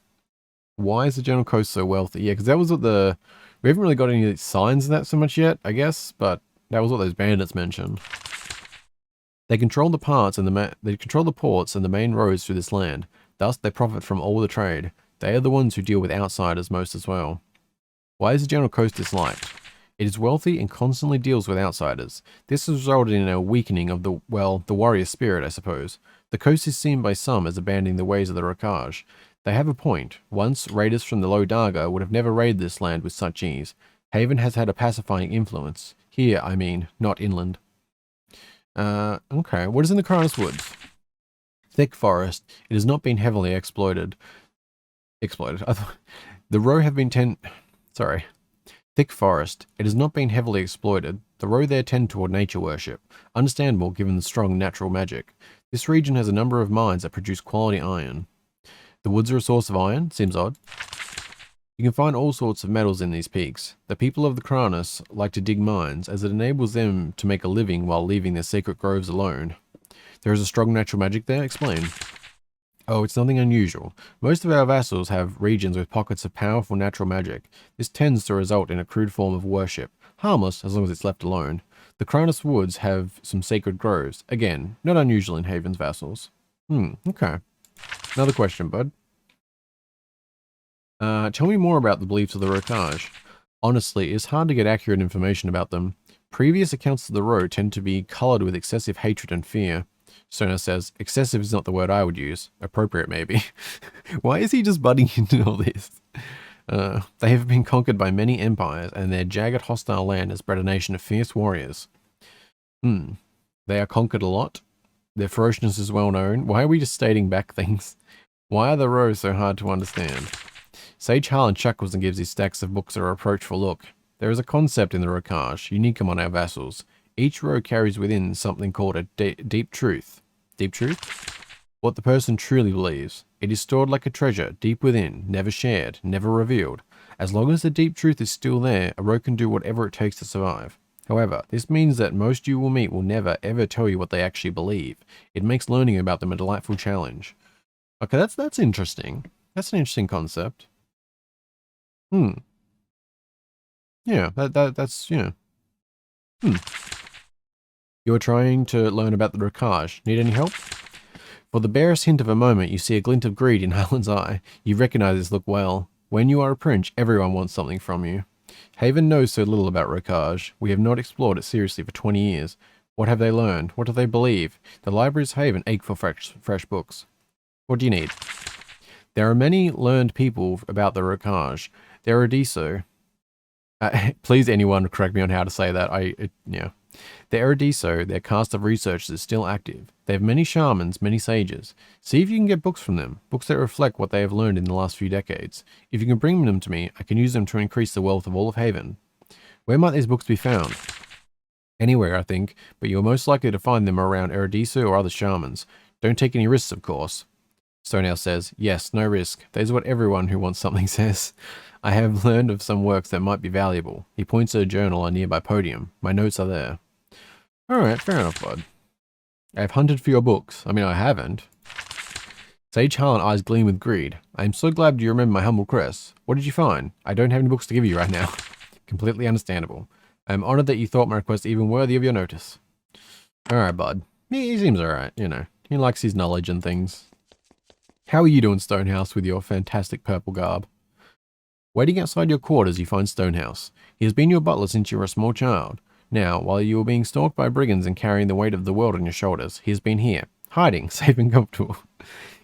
Why is the Gentle Coast so wealthy? Yeah, because that was what we haven't really got any signs of that so much yet, I guess, but that was what those bandits mentioned. They control the ports and the main roads through this land. Thus, they profit from all the trade. They are the ones who deal with outsiders most as well. Why is the Gentle Coast disliked? It is wealthy and constantly deals with outsiders. This has resulted in a weakening of the warrior spirit, I suppose. The coast is seen by some as abandoning the ways of the Rokaj. They have a point. Once, raiders from the Low Darga would have never raided this land with such ease. Haven has had a pacifying influence. Here, I mean, not inland. Okay, what is in the Cranus Woods? Thick forest. It has not been heavily exploited. The row have been Thick forest. It has not been heavily exploited. The row there tend toward nature worship. Understandable given the strong natural magic. This region has a number of mines that produce quality iron. The woods are a source of iron? Seems odd. You can find all sorts of metals in these peaks. The people of the Cranus like to dig mines, as it enables them to make a living while leaving their secret groves alone. There is a strong natural magic there? Explain. Oh, it's nothing unusual. Most of our vassals have regions with pockets of powerful natural magic. This tends to result in a crude form of worship. Harmless, as long as it's left alone. The Cranus Woods have some sacred groves. Again, not unusual in Haven's vassals. Okay. Another question, bud. Tell me more about the beliefs of the Rokaj. Honestly, it's hard to get accurate information about them. Previous accounts of the row tend to be coloured with excessive hatred and fear. Stoner says, excessive is not the word I would use. Appropriate, maybe. Why is he just butting into all this? They have been conquered by many empires, and their jagged hostile land has bred a nation of fierce warriors. They are conquered a lot. Their ferociousness is well known. Why are we just stating back things? Why are the rows so hard to understand? Sage Harlan chuckles and gives his stacks of books a reproachful look. There is a concept in the Rokaj, unique among our vassals. Each row carries within something called a deep truth. Deep truth? What the person truly believes. It is stored like a treasure, deep within, never shared, never revealed. As long as the deep truth is still there, a row can do whatever it takes to survive. However, this means that most you will meet will never, ever tell you what they actually believe. It makes learning about them a delightful challenge. Okay, that's interesting. That's an interesting concept. Yeah, that's, yeah. You're trying to learn about the Rokaj. Need any help? For the barest hint of a moment, you see a glint of greed in Harlan's eye. You recognize this look well. When you are a prince, everyone wants something from you. Haven knows so little about Rokaj. We have not explored it seriously for 20 years. What have they learned? What do they believe? The libraries of Haven ache for fresh books. What do you need? There are many learned people about the Rokaj. The Erudito. Please, anyone, correct me on how to say that. Yeah. The Erudito, their cast of researchers, is still active. They have many shamans, many sages. See if you can get books from them, books that reflect what they have learned in the last few decades. If you can bring them to me, I can use them to increase the wealth of all of Haven. Where might these books be found? Anywhere, I think, but you're most likely to find them around Erudito or other shamans. Don't take any risks, of course. Stonehouse says, yes, no risk. That is what everyone who wants something says. I have learned of some works that might be valuable. He points to a journal on a nearby podium. My notes are there. Alright, fair enough, bud. I've hunted for your books. I mean, I haven't. Sage Harlan eyes gleam with greed. I am so glad you remember my humble crest. What did you find? I don't have any books to give you right now. Completely understandable. I am honored that you thought my request even worthy of your notice. Alright, bud. He seems alright, you know. He likes his knowledge and things. How are you doing, Stonehouse, with your fantastic purple garb? Waiting outside your quarters, you find Stonehouse. He has been your butler since you were a small child. Now, while you were being stalked by brigands and carrying the weight of the world on your shoulders, he has been here, hiding, safe and comfortable.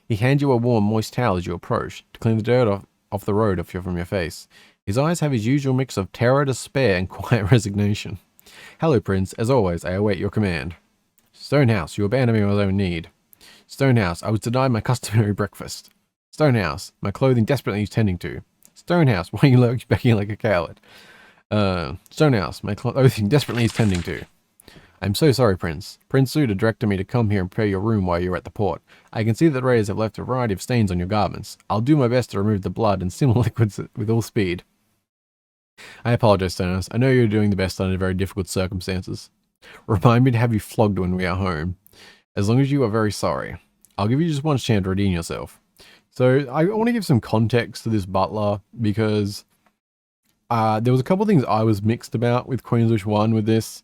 He hands you a warm, moist towel as you approach, to clean the dirt off the road from your face. His eyes have his usual mix of terror, despair, and quiet resignation. Hello, Prince. As always, I await your command. Stonehouse, you abandoned me of my own need. Stonehouse, I was denied my customary breakfast. Stonehouse, my clothing desperately needs tending to. Stonehouse, why are you begging like a coward? Stonehouse, my clothing desperately needs tending to. I'm so sorry, Prince. Prince Suda directed me to come here and prepare your room while you were at the port. I can see that the raiders have left a variety of stains on your garments. I'll do my best to remove the blood and similar liquids with all speed. I apologize, Stonehouse. I know you're doing the best under very difficult circumstances. Remind me to have you flogged when we are home. As long as you are very sorry. I'll give you just one chance to redeem yourself. So I want to give some context to this butler because there was a couple of things I was mixed about with Queenswish 1 with this.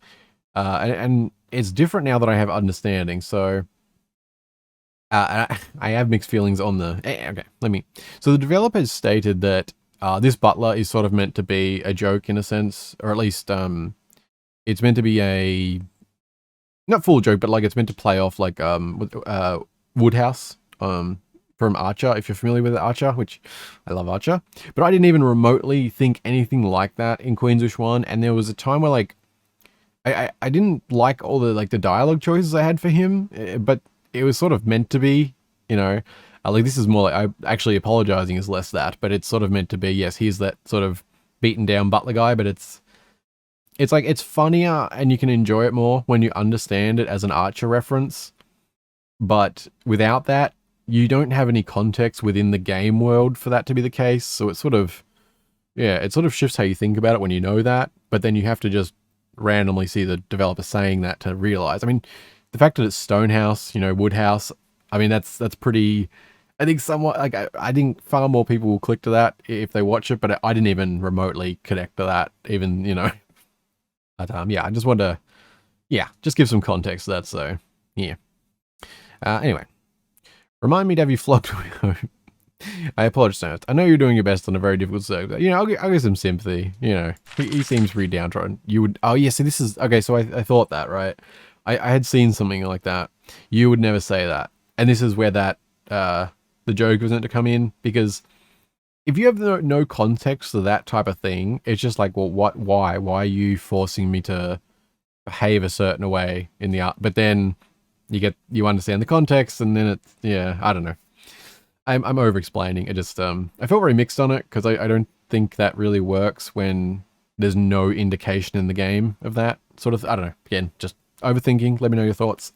And it's different now that I have understanding. So I have mixed feelings on the... Okay, So the developers stated that this butler is sort of meant to be a joke in a sense, or at least it's meant to be a... Not full joke, but like it's meant to play off like Woodhouse from Archer, if you're familiar with Archer, which I love Archer. But I didn't even remotely think anything like that in Queenswish 1, and there was a time where like I didn't like all the like the dialogue choices I had for him, but it was sort of meant to be, you know. Like this is more like I actually apologizing is less that, but it's sort of meant to be, yes, he's that sort of beaten down butler guy, but it's like it's funnier and you can enjoy it more when you understand it as an Archer reference. But without that, you don't have any context within the game world for that to be the case. So it sort of, yeah, it sort of shifts how you think about it when you know that, but then you have to just randomly see the developer saying that to realize. I mean, the fact that it's Stonehouse, you know, Woodhouse, I mean, that's pretty, I think somewhat, like, I think far more people will click to that if they watch it, but I didn't even remotely connect to that, even, you know. But, yeah, I just wanted to, yeah, just give some context to that, so, yeah. Anyway, remind me to have you flogged when we home. I apologize. I know you're doing your best on a very difficult circumstance. You know, I'll give some sympathy. You know, he seems pretty downtrodden. You would, oh yeah, see this is, okay, so I thought that, right? I had seen something like that. You would never say that. And this is where that, the joke was meant to come in, because if you have no context to that type of thing, it's just like, well, why are you forcing me to behave a certain way in the art? But then you understand the context, and then it's, yeah, I don't know. I'm over-explaining. I just, I felt very mixed on it, because I don't think that really works when there's no indication in the game of that sort of, I don't know. Again, just overthinking. Let me know your thoughts.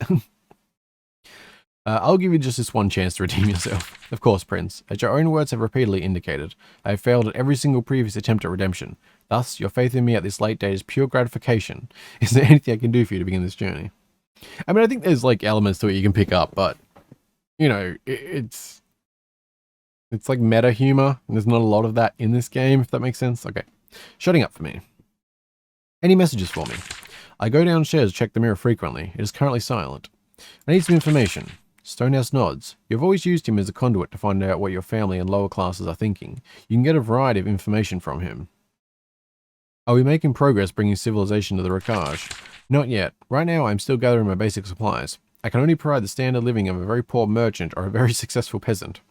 I'll give you just this one chance to redeem yourself. Of course, Prince. As your own words have repeatedly indicated, I have failed at every single previous attempt at redemption. Thus, your faith in me at this late date is pure gratification. Is there anything I can do for you to begin this journey? I mean, I think there's like elements to it you can pick up, but, you know, it's like meta humor, and there's not a lot of that in this game, if that makes sense. Okay, shutting up for me. Any messages for me? I go downstairs to check the mirror frequently. It is currently silent. I need some information. Stonehouse nods. You've always used him as a conduit to find out what your family and lower classes are thinking. You can get a variety of information from him. Are we making progress bringing civilization to the Rokaj? Not yet. Right now, I'm still gathering my basic supplies. I can only provide the standard living of a very poor merchant or a very successful peasant.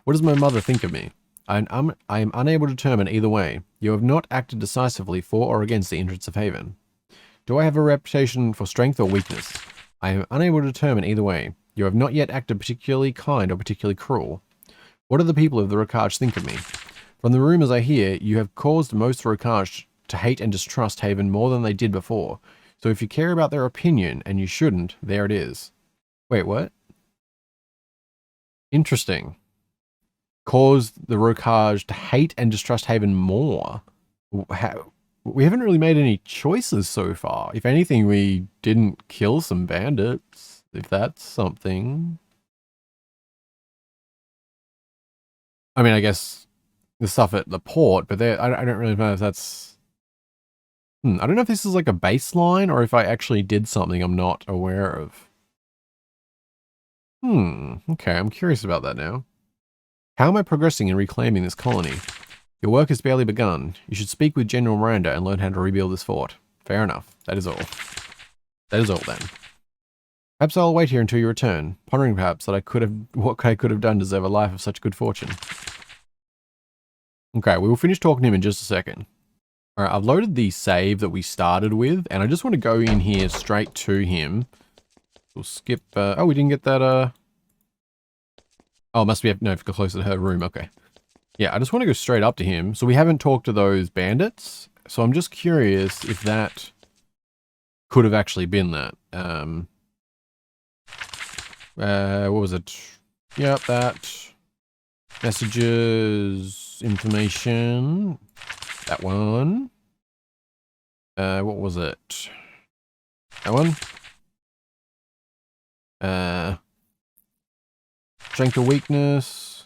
What does my mother think of me? I am unable to determine either way. You have not acted decisively for or against the interests of Haven. Do I have a reputation for strength or weakness? I am unable to determine either way. You have not yet acted particularly kind or particularly cruel. What do the people of the Rokaj think of me? From the rumors I hear, you have caused most Rokaj to hate and distrust Haven more than they did before. So if you care about their opinion, and you shouldn't, there it is. Wait, what? Interesting. Caused the Rokaj to hate and distrust Haven more. We haven't really made any choices so far. If anything, we didn't kill some bandits, if that's something. I mean, I guess the stuff at the port, but I don't really know if that's... I don't know if this is like a baseline or if I actually did something I'm not aware of. Okay, I'm curious about that now. How am I progressing in reclaiming this colony? Your work has barely begun. You should speak with General Miranda and learn how to rebuild this fort. Fair enough. That is all. That is all then. Perhaps I'll wait here until you return, pondering perhaps that what I could have done to deserve a life of such good fortune. Okay, we will finish talking to him in just a second. Alright, I've loaded the save that we started with, and I just want to go in here straight to him. We'll skip, oh, we didn't get that, oh, must be, no, closer to her room, okay. Yeah, I just want to go straight up to him. So we haven't talked to those bandits, so I'm just curious if that could have actually been that. What was it? Yep, that. Messages, information. That one. What was it? That one. Strength or weakness.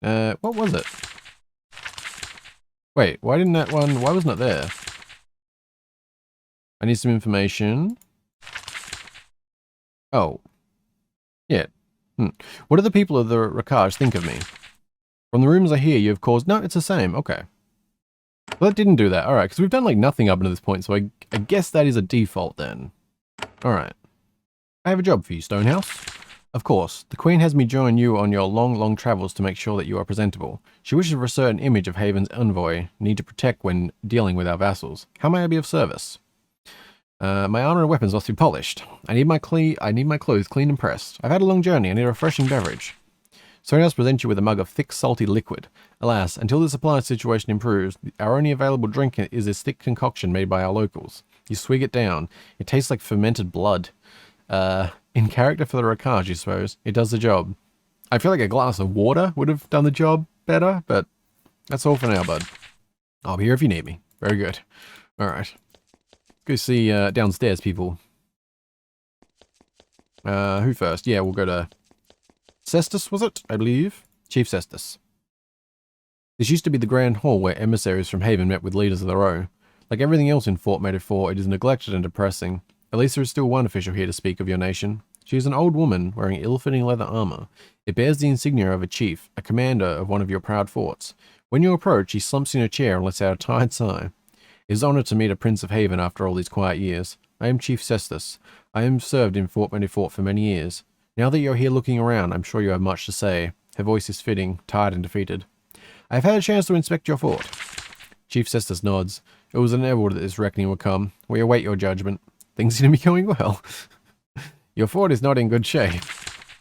What was it? Wait, why didn't that one, why wasn't it there? I need some information. Oh. Yeah. What do the people of the Rokaj think of me? From the rumors I hear, you have caused... No, it's the same. Okay. Well, that didn't do that. Alright, because we've done like nothing up until this point, so I guess that is a default then. Alright. I have a job for you, Stonehouse. Of course, the Queen has me join you on your long travels to make sure that you are presentable. She wishes for a certain image of Haven's envoy need to protect when dealing with our vassals. How may I be of service? My armor and weapons must be polished. I need my clothes clean and pressed. I've had a long journey. I need a refreshing beverage. Stonehouse presents you with a mug of thick, salty liquid. Alas, until the supply situation improves, our only available drink is this thick concoction made by our locals. You swig it down. It tastes like fermented blood. In character for the Rokaj, I suppose. It does the job. I feel like a glass of water would have done the job better, but that's all for now, bud. I'll be here if you need me. Very good. Alright. Go see downstairs people. Who first? Yeah, we'll go to Cestus, was it? I believe. Chief Cestus. This used to be the grand hall where emissaries from Haven met with leaders of the Row. Like everything else in Fort Meadow 4, it is neglected and depressing. At least there is still one official here to speak of your nation. She is an old woman wearing ill-fitting leather armor. It bears the insignia of a chief, a commander of one of your proud forts. When you approach, she slumps in her chair and lets out a tired sigh. It is an honor to meet a Prince of Haven after all these quiet years. I am Chief Cestus. I have served in Fort Meadow Fort for many years. Now that you're here looking around, I'm sure you have much to say. Her voice is fitting, tired and defeated. I have had a chance to inspect your fort. Chief Cestus nods. It was inevitable that this reckoning would come. We await your judgment. Things seem to be going well. Your fort is not in good shape.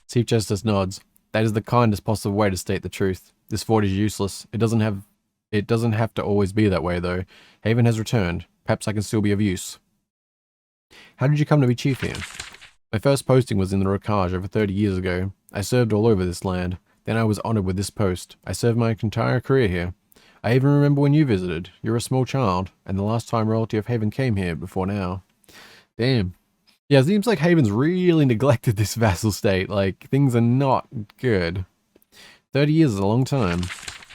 Chief Justice nods. That is the kindest possible way to state the truth. This fort is useless. It doesn't have to always be that way, though. Haven has returned. Perhaps I can still be of use. How did you come to be chief here? My first posting was in the Rokaj over 30 years ago. I served all over this land. Then I was honored with this post. I served my entire career here. I even remember when you visited. You were a small child, and the last time royalty of Haven came here before now. Damn. Yeah, it seems like Haven's really neglected this vassal state. Like, things are not good. 30 years is a long time.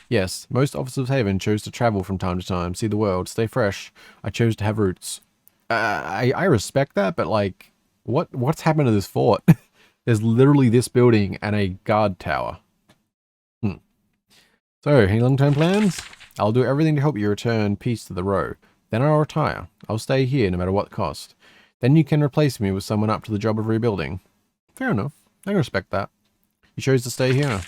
Yes, most officers of Haven chose to travel from time to time, see the world, stay fresh. I chose to have roots. I respect that, but like, what's happened to this fort? There's literally this building and a guard tower. So, any long-term plans? I'll do everything to help you return peace to the Row. Then I'll retire. I'll stay here no matter what the cost. Then you can replace me with someone up to the job of rebuilding. Fair enough. I can respect that. You chose to stay here.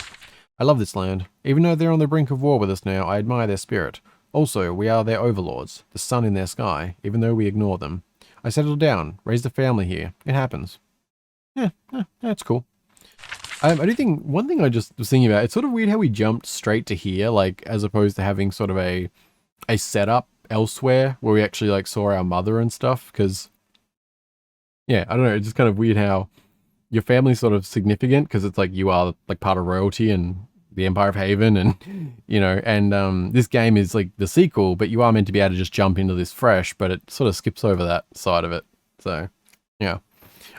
I love this land. Even though they're on the brink of war with us now, I admire their spirit. Also, we are their overlords, the sun in their sky, even though we ignore them. I settled down, raised a family here. It happens. Yeah, that's cool. I do think, one thing I just was thinking about, it's sort of weird how we jumped straight to here, like, as opposed to having sort of a setup elsewhere where we actually, like, saw our mother and stuff, because, yeah, I don't know, it's just kind of weird how your family's sort of significant, because it's like you are, like, part of royalty and the Empire of Haven, and, you know, and this game is, like, the sequel, but you are meant to be able to just jump into this fresh, but it sort of skips over that side of it, so, yeah.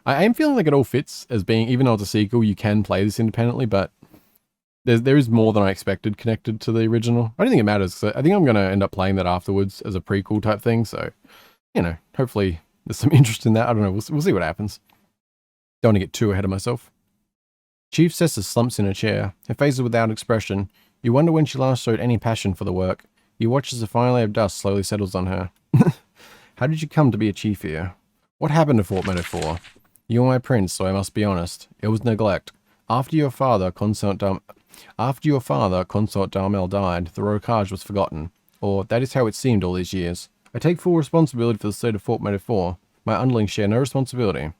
I am feeling like it all fits as being, even though it's a sequel, you can play this independently, but there is more than I expected connected to the original. I don't think it matters, so I think I'm going to end up playing that afterwards as a prequel type thing, so, you know, hopefully there's some interest in that. I don't know, we'll see what happens. Don't want to get too ahead of myself. Chief Sessa slumps in her chair, her face is without expression. You wonder when she last showed any passion for the work. You watch as a fine layer of dust slowly settles on her. How did you come to be a chief here? What happened to Fort Meadow 4? You are my prince, so I must be honest. It was neglect. After your father, Consort Darmel, died, the Rocage was forgotten. Or, that is how it seemed all these years. I take full responsibility for the state of Fort Meadow 4. My underlings share no responsibility.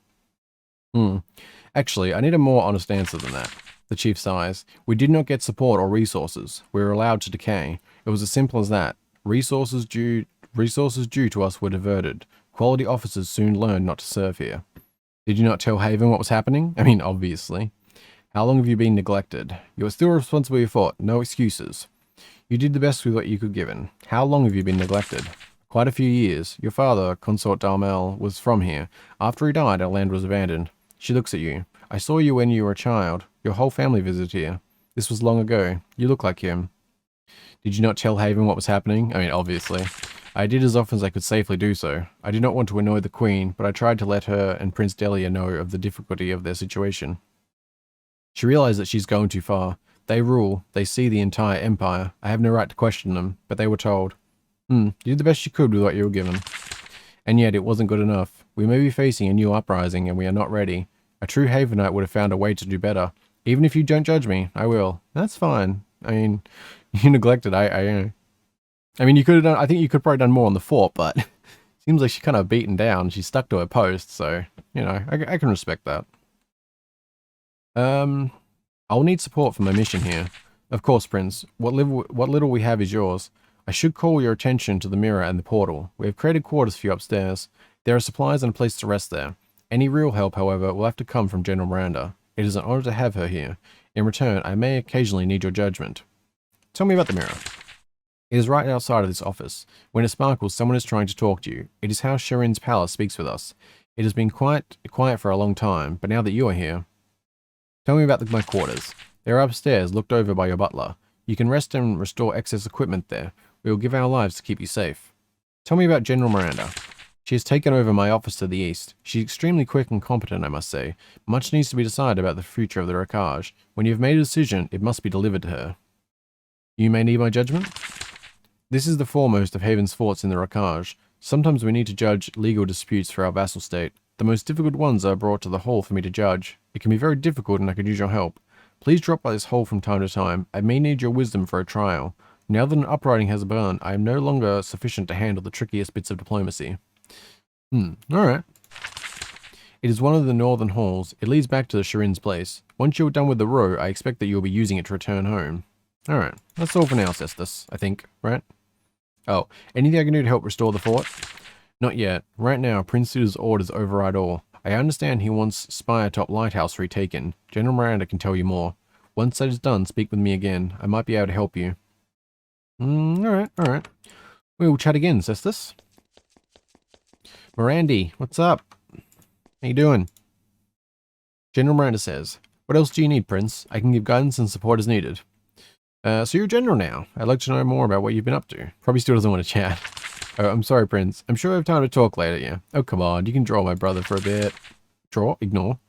Actually, I need a more honest answer than that. The chief sighs. We did not get support or resources. We were allowed to decay. It was as simple as that. Resources due to us were diverted. Quality officers soon learned not to serve here. Did you not tell Haven what was happening? I mean, obviously. How long have you been neglected? You are still responsible for your fault. No excuses. You did the best with what you could given. How long have you been neglected? Quite a few years. Your father, Consort Darmel, was from here. After he died, our land was abandoned. She looks at you. I saw you when you were a child. Your whole family visited here. This was long ago. You look like him. Did you not tell Haven what was happening? I mean, obviously. I did as often as I could safely do so. I did not want to annoy the Queen, but I tried to let her and Prince Delia know of the difficulty of their situation. She realized that she's going too far. They rule. They see the entire empire. I have no right to question them, but they were told. You did the best you could with what you were given. And yet it wasn't good enough. We may be facing a new uprising, and we are not ready. A true Havenite would have found a way to do better. Even if you don't judge me, I will. That's fine. I mean, you neglected. I mean, you could have done. I think you could probably done more on the fort, but seems like she's kind of beaten down. She's stuck to her post, so you know, I can respect that. I'll need support for my mission here. Of course, Prince. What little we have is yours. I should call your attention to the mirror and the portal. We have created quarters for you upstairs. There are supplies and a place to rest there. Any real help, however, will have to come from General Miranda. It is an honor to have her here. In return, I may occasionally need your judgment. Tell me about the mirror. It is right outside of this office. When it sparkles, someone is trying to talk to you. It is how Shirin's palace speaks with us. It has been quiet for a long time, but now that you are here... Tell me about my quarters. They are upstairs, looked over by your butler. You can rest and restore excess equipment there. We will give our lives to keep you safe. Tell me about General Miranda. She has taken over my office to the east. She's extremely quick and competent, I must say. Much needs to be decided about the future of the Rocage. When you have made a decision, it must be delivered to her. You may need my judgment? This is the foremost of Haven's forts in the Rocage. Sometimes we need to judge legal disputes for our vassal state. The most difficult ones are brought to the hall for me to judge. It can be very difficult and I could use your help. Please drop by this hall from time to time. I may need your wisdom for a trial. Now that an uprising has begun, I am no longer sufficient to handle the trickiest bits of diplomacy. Alright. It is one of the northern halls. It leads back to the Shirin's place. Once you are done with the row, I expect that you'll be using it to return home. Alright, that's all for now, Cestus, I think, right? Oh, anything I can do to help restore the fort? Not yet. Right now, Prince Suda's orders override all. I understand he wants Spiretop Lighthouse retaken. General Miranda can tell you more. Once that is done, speak with me again. I might be able to help you. Alright. We'll chat again, Cestus. Mirandy, what's up? How you doing? General Miranda says, what else do you need, Prince? I can give guidance and support as needed. So you're a general now. I'd like to know more about what you've been up to. Probably still doesn't want to chat. Oh, I'm sorry, Prince. I'm sure I have time to talk later, yeah. Oh, come on. You can draw my brother for a bit. Draw? Ignore.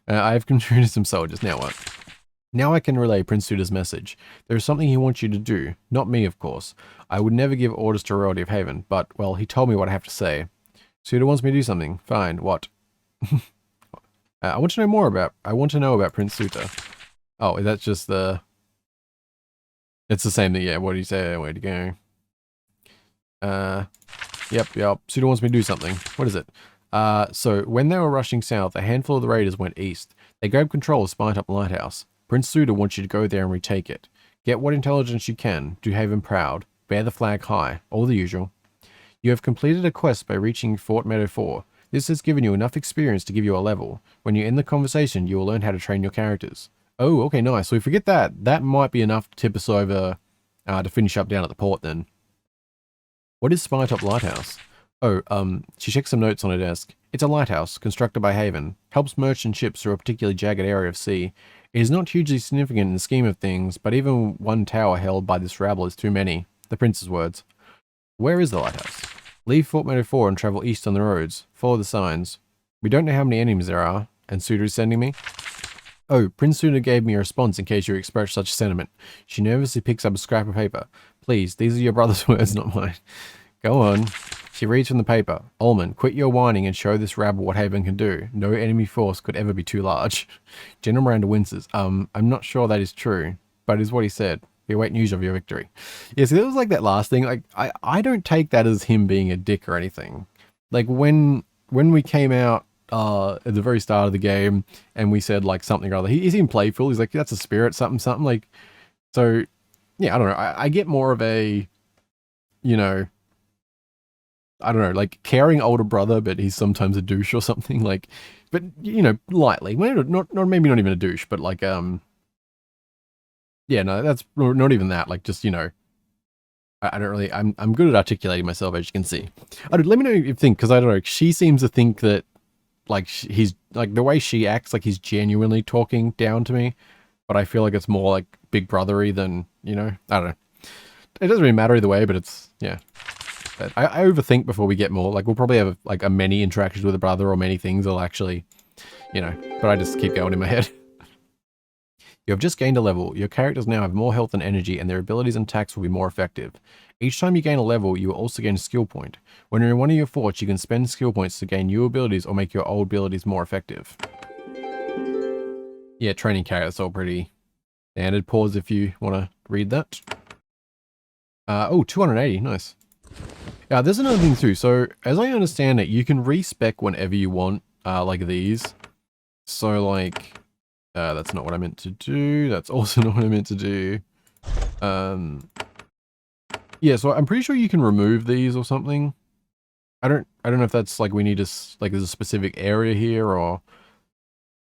I have recruited some soldiers. Now what? Now I can relay Prince Suda's message. There is something he wants you to do. Not me, of course. I would never give orders to royalty of Haven, but, well, he told me what I have to say. Suda wants me to do something. Fine. What? I want to know about Prince Suda. Oh, that's just the... It's the same thing, yeah. What do you say? Where to go? Yep. Suda wants me to do something. What is it? So when they were rushing south, a handful of the raiders went east. They grabbed control of Spinetop Lighthouse. Prince Suda wants you to go there and retake it. Get what intelligence you can. Do Haven proud. Bear the flag high. All the usual. You have completed a quest by reaching Fort Meadow 4. This has given you enough experience to give you a level. When you end the conversation, you will learn how to train your characters. Oh, okay, nice. So if we get that, that might be enough to tip us over to finish up down at the port then. What is Spinetop Lighthouse? Oh, she checks some notes on her desk. It's a lighthouse, constructed by Haven. Helps merchant ships through a particularly jagged area of sea. It is not hugely significant in the scheme of things, but even one tower held by this rabble is too many. The prince's words. Where is the lighthouse? Leave Fort Meadow 4 and travel east on the roads. Follow the signs. We don't know how many enemies there are, and Suda is sending me. Oh, Prince Suda gave me a response in case you expressed such sentiment. She nervously picks up a scrap of paper. Please, these are your brother's words, not mine. Go on. She reads from the paper. Olman, quit your whining and show this rabble what Haven can do. No enemy force could ever be too large. General Miranda winces. I'm not sure that is true, but it is what he said. We await news of your victory. Yeah, see, that was like that last thing. Like, I don't take that as him being a dick or anything. Like, when we came out at the very start of the game and we said, like, something or other, he seemed playful. He's like, that's a spirit, something. Like, so, yeah, I don't know. I get more of a, you know, I don't know, like, caring older brother, but he's sometimes a douche or something. Like, but, you know, lightly. Well, maybe not even a douche, but, like, yeah, no, that's not even that. Like, just, you know, I don't really, I'm good at articulating myself, as you can see. Let me know if you think, because I don't know, she seems to think that, like, he's, like, the way she acts, like, he's genuinely talking down to me, but I feel like it's more, like, big brothery than, you know, I don't know. It doesn't really matter either way, but it's, yeah. But I overthink before we get more. Like, we'll probably have, like, a many interactions with a brother or many things will actually, you know, but I just keep going in my head. You have just gained a level. Your characters now have more health and energy, and their abilities and attacks will be more effective. Each time you gain a level, you will also gain a skill point. When you're in one of your forts, you can spend skill points to gain new abilities or make your old abilities more effective. Yeah, training characters all pretty standard. Pause if you want to read that. Oh, 280, nice. Yeah, there's another thing too. So, as I understand it, you can respec whenever you want, like these. So, like... that's not what I meant to do. That's also not what I meant to do. Yeah, so I'm pretty sure you can remove these or something. I don't know if that's like we need to, like, there's a specific area here or...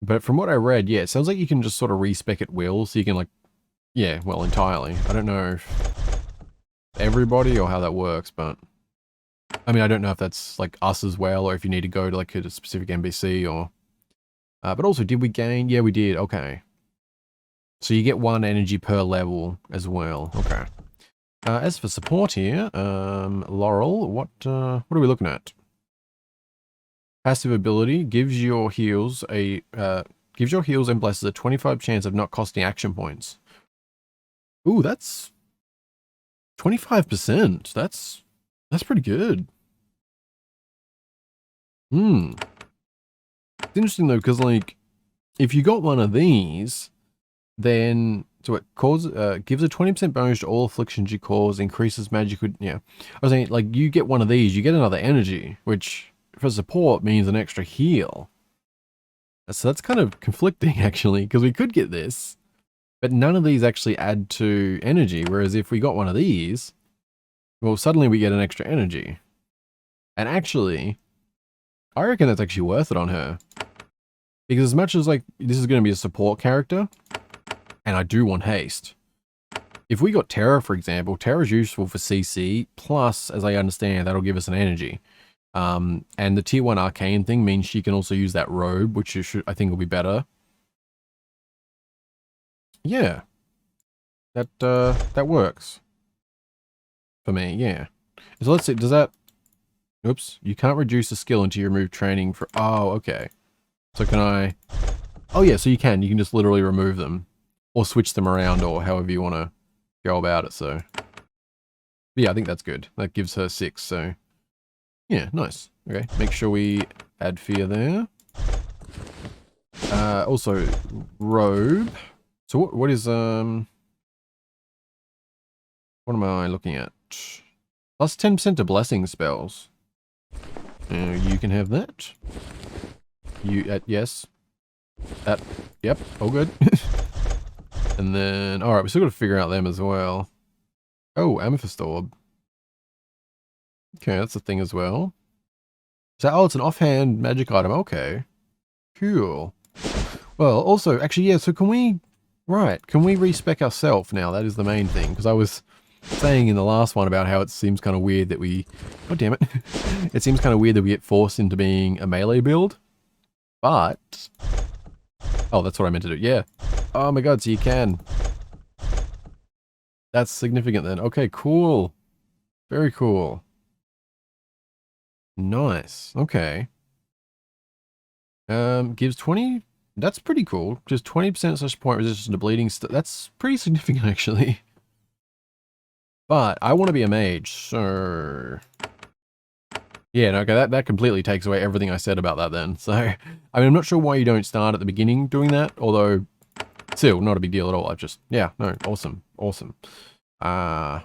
But from what I read, yeah, it sounds like you can just sort of respec at will, so you can, like... Yeah, well, entirely. I don't know if everybody or how that works, but... I mean, I don't know if that's, like, us as well, or if you need to go to, like, a specific NPC or... but also, did we gain? Yeah, we did. Okay. So you get 1 energy per level as well. Okay. As for support here, Laurel, what are we looking at? Passive ability gives your heals and blesses a 25% chance of not costing action points. Ooh, that's 25%. That's pretty good. It's interesting though, because, like, if you got one of these, then so it gives a 20% bonus to all afflictions you cause, increases magic. Yeah, I was saying, like, you get one of these, you get another energy, which for support means an extra heal. So that's kind of conflicting actually, because we could get this, but none of these actually add to energy. Whereas if we got one of these, well, suddenly we get an extra energy. And actually, I reckon that's actually worth it on her. Because as much as, like, this is going to be a support character, and I do want haste. If we got Terra, for example, Terra's useful for CC, plus, as I understand, that'll give us an energy. And the tier 1 arcane thing means she can also use that robe, which I think will be better. Yeah. That works. For me, yeah. So let's see, does that... Oops, you can't reduce a skill until you remove training for... Oh, okay. So can I... Oh yeah, so you can just literally remove them. Or switch them around, or however you want to go about it, so... Yeah, I think that's good. That gives her 6, so... Yeah, nice. Okay, make sure we add fear there. Also, robe. So what is, what am I looking at? Plus 10% to blessing spells. You can have that. You, yes. That, yep, all good. And then, alright, we still got to figure out them as well. Oh, Amethyst Orb. Okay, that's a thing as well. So, oh, it's an offhand magic item. Okay. Cool. Well, also, actually, yeah, so can we respec ourselves now? That is the main thing, because I was saying in the last one about how it seems kind of weird that we, god damn it, it seems kind of weird that we get forced into being a melee build, but, oh, that's what I meant to do, yeah. Oh my god, so you can. That's significant then. Okay, cool. Very cool. Nice, okay. Gives 20, that's pretty cool. Just 20% such point resistance to bleeding, that's pretty significant actually. But I want to be a mage, so... Yeah, no, okay, that completely takes away everything I said about that then. So, I mean, I'm not sure why you don't start at the beginning doing that, although, still, not a big deal at all. I've just, yeah, no, awesome, awesome. So,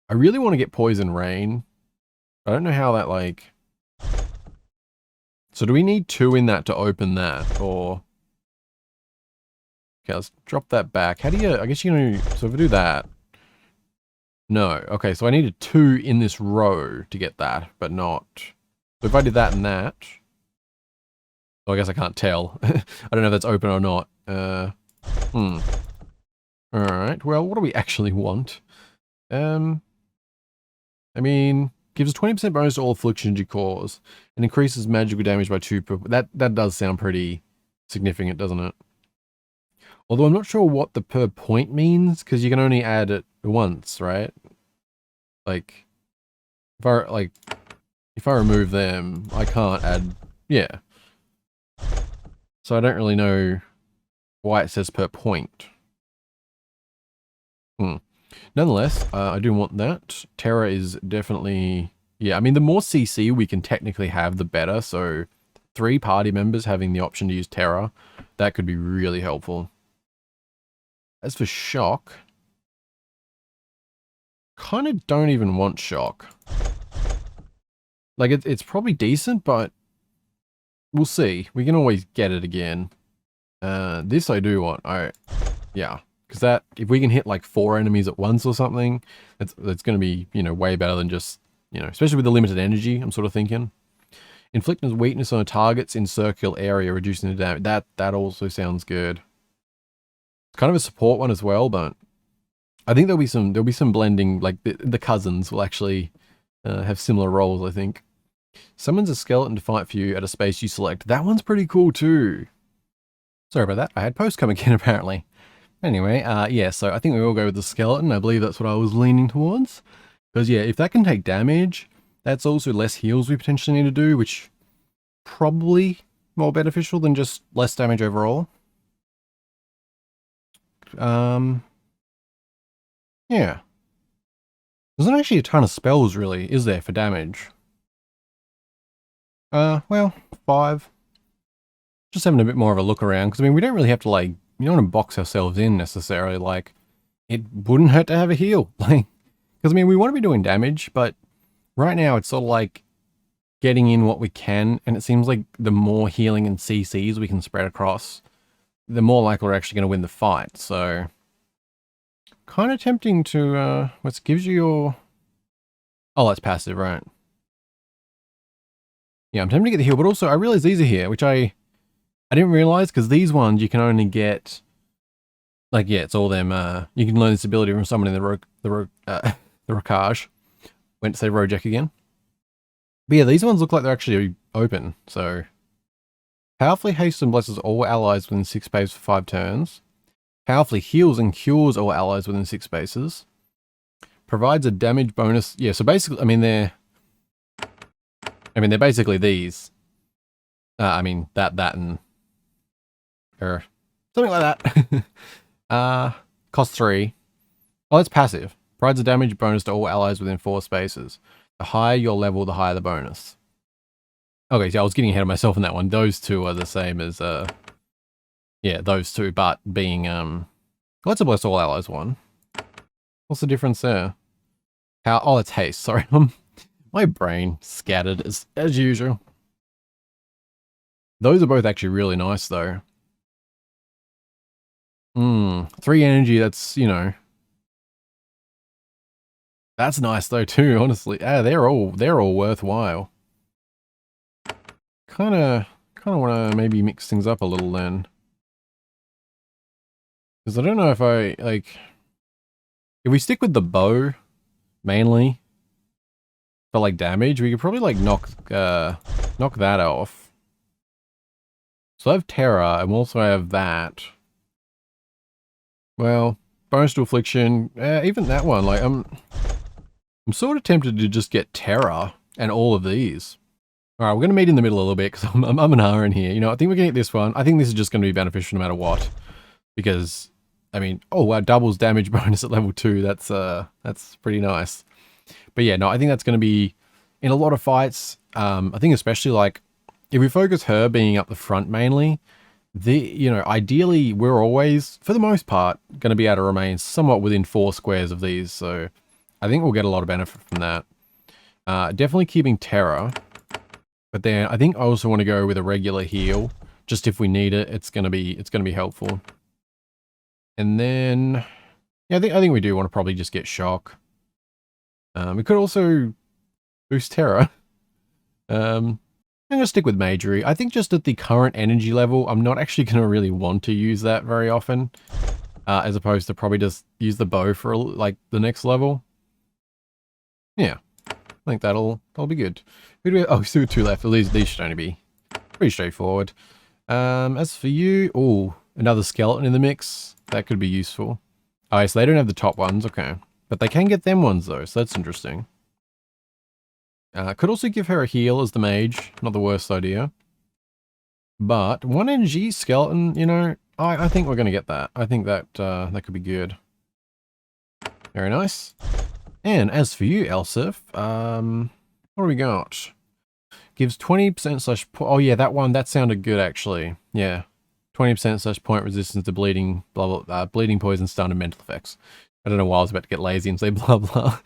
I really want to get Poison Rain. I don't know how that, like... So do we need 2 in that to open that, or... Okay, let's drop that back. How do you... I guess you know... So if I do that... No. Okay, so I needed 2 in this row to get that, but not... So if I did that and that... So I guess I can't tell. I don't know if that's open or not. Alright, well, what do we actually want? I mean... Gives a 20% bonus to all afflictions you cause. And increases magical damage by 2 per... That does sound pretty significant, doesn't it? Although I'm not sure what the per point means, because you can only add it once, right? Like, if I remove them, I can't add... Yeah. So I don't really know why it says per point. Nonetheless, I do want that. Terra is definitely... Yeah, I mean, the more CC we can technically have, the better. So 3 party members having the option to use Terra, that could be really helpful. As for shock, kind of don't even want shock. Like, it's probably decent, but we'll see. We can always get it again. This I do want. Yeah. Because that, if we can hit like 4 enemies at once or something, that's going to be, you know, way better than just, you know, especially with the limited energy, I'm sort of thinking. Inflicting weakness on targets in circular area, reducing the damage. That also sounds good. It's kind of a support one as well, but I think there'll be some blending, like the cousins will actually have similar roles, I think. Summons a skeleton to fight for you at a space you select. That one's pretty cool too. Sorry about that. I had post come again apparently. Anyway, yeah, so I think we all go with the skeleton. I believe that's what I was leaning towards. Because yeah, if that can take damage, that's also less heals we potentially need to do, which probably more beneficial than just less damage overall. Yeah. There's not actually a ton of spells, really, is there, for damage? Well, 5. Just having a bit more of a look around, because, I mean, we don't really have to, like, we don't want to box ourselves in, necessarily, like, it wouldn't hurt to have a heal, like, because, I mean, we want to be doing damage, but right now it's sort of like getting in what we can, and it seems like the more healing and CCs we can spread across, the more likely we're actually going to win the fight, so... Kind of tempting to, what gives you your... Oh, that's passive, right. Yeah, I'm tempted to get the heal, but also I realize these are here, which I didn't realize, because these ones you can only get... Like, yeah, it's all them, you can learn this ability from someone in the Rokage. Went to say Rojek again. But yeah, these ones look like they're actually open, so... Powerfully hastes and blesses all allies within 6 spaces for 5 turns. Powerfully heals and cures all allies within 6 spaces. Provides a damage bonus. Yeah, so basically, I mean, they're basically these. I mean, that, and... Or something like that. Cost 3. Oh, that's passive. Provides a damage bonus to all allies within 4 spaces. The higher your level, the higher the bonus. Okay, so I was getting ahead of myself in that one. Those two are the same as Yeah, those two, but being, what's a Bless All Allies one? What's the difference there? How, oh, it's haste, sorry. My brain scattered as usual. Those are both actually really nice, though. 3 energy, that's, you know. That's nice, though, too, honestly. They're all worthwhile. Kinda want to maybe mix things up a little then. Because I don't know if I, like... If we stick with the bow, mainly, for, like, damage, we could probably, like, knock that off. So I have Terra, and we'll also have that. Well, bonus to affliction, even that one, like, I'm sort of tempted to just get Terra and all of these. Alright, we're going to meet in the middle a little bit, because I'm an hour in here. You know, I think we're going to get this one. I think this is just going to be beneficial no matter what. Because, I mean, oh wow, doubles damage bonus at level 2. That's pretty nice. But yeah, no, I think that's going to be, in a lot of fights, I think especially, like, if we focus her being up the front mainly, you know, ideally, we're always, for the most part, going to be able to remain somewhat within 4 squares of these, so I think we'll get a lot of benefit from that. Definitely keeping Terra, but then I think I also want to go with a regular heal, just if we need it, it's going to be helpful. And then, yeah, I think we do want to probably just get Shock. We could also boost Terra. I'm going to stick with Magery. I think just at the current energy level, I'm not actually going to really want to use that very often. As opposed to probably just use the bow for, like, the next level. Yeah. I think that'll be good. Who do we, oh, still 2 left. At least these should only be pretty straightforward. As for you, oh, another skeleton in the mix. That could be useful. Oh, so they don't have the top ones. Okay. But they can get them ones, though, so that's interesting. Could also give her a heal as the mage. Not the worst idea. But 1 NG skeleton, you know, I think we're going to get that. I think that that could be good. Very nice. And as for you, Elsif, what do we got? Gives 20% slash... Oh yeah, that one, that sounded good actually. Yeah. 20% slash point resistance to bleeding, blah, blah, bleeding, poison, stun, and mental effects. I don't know why I was about to get lazy and say blah, blah.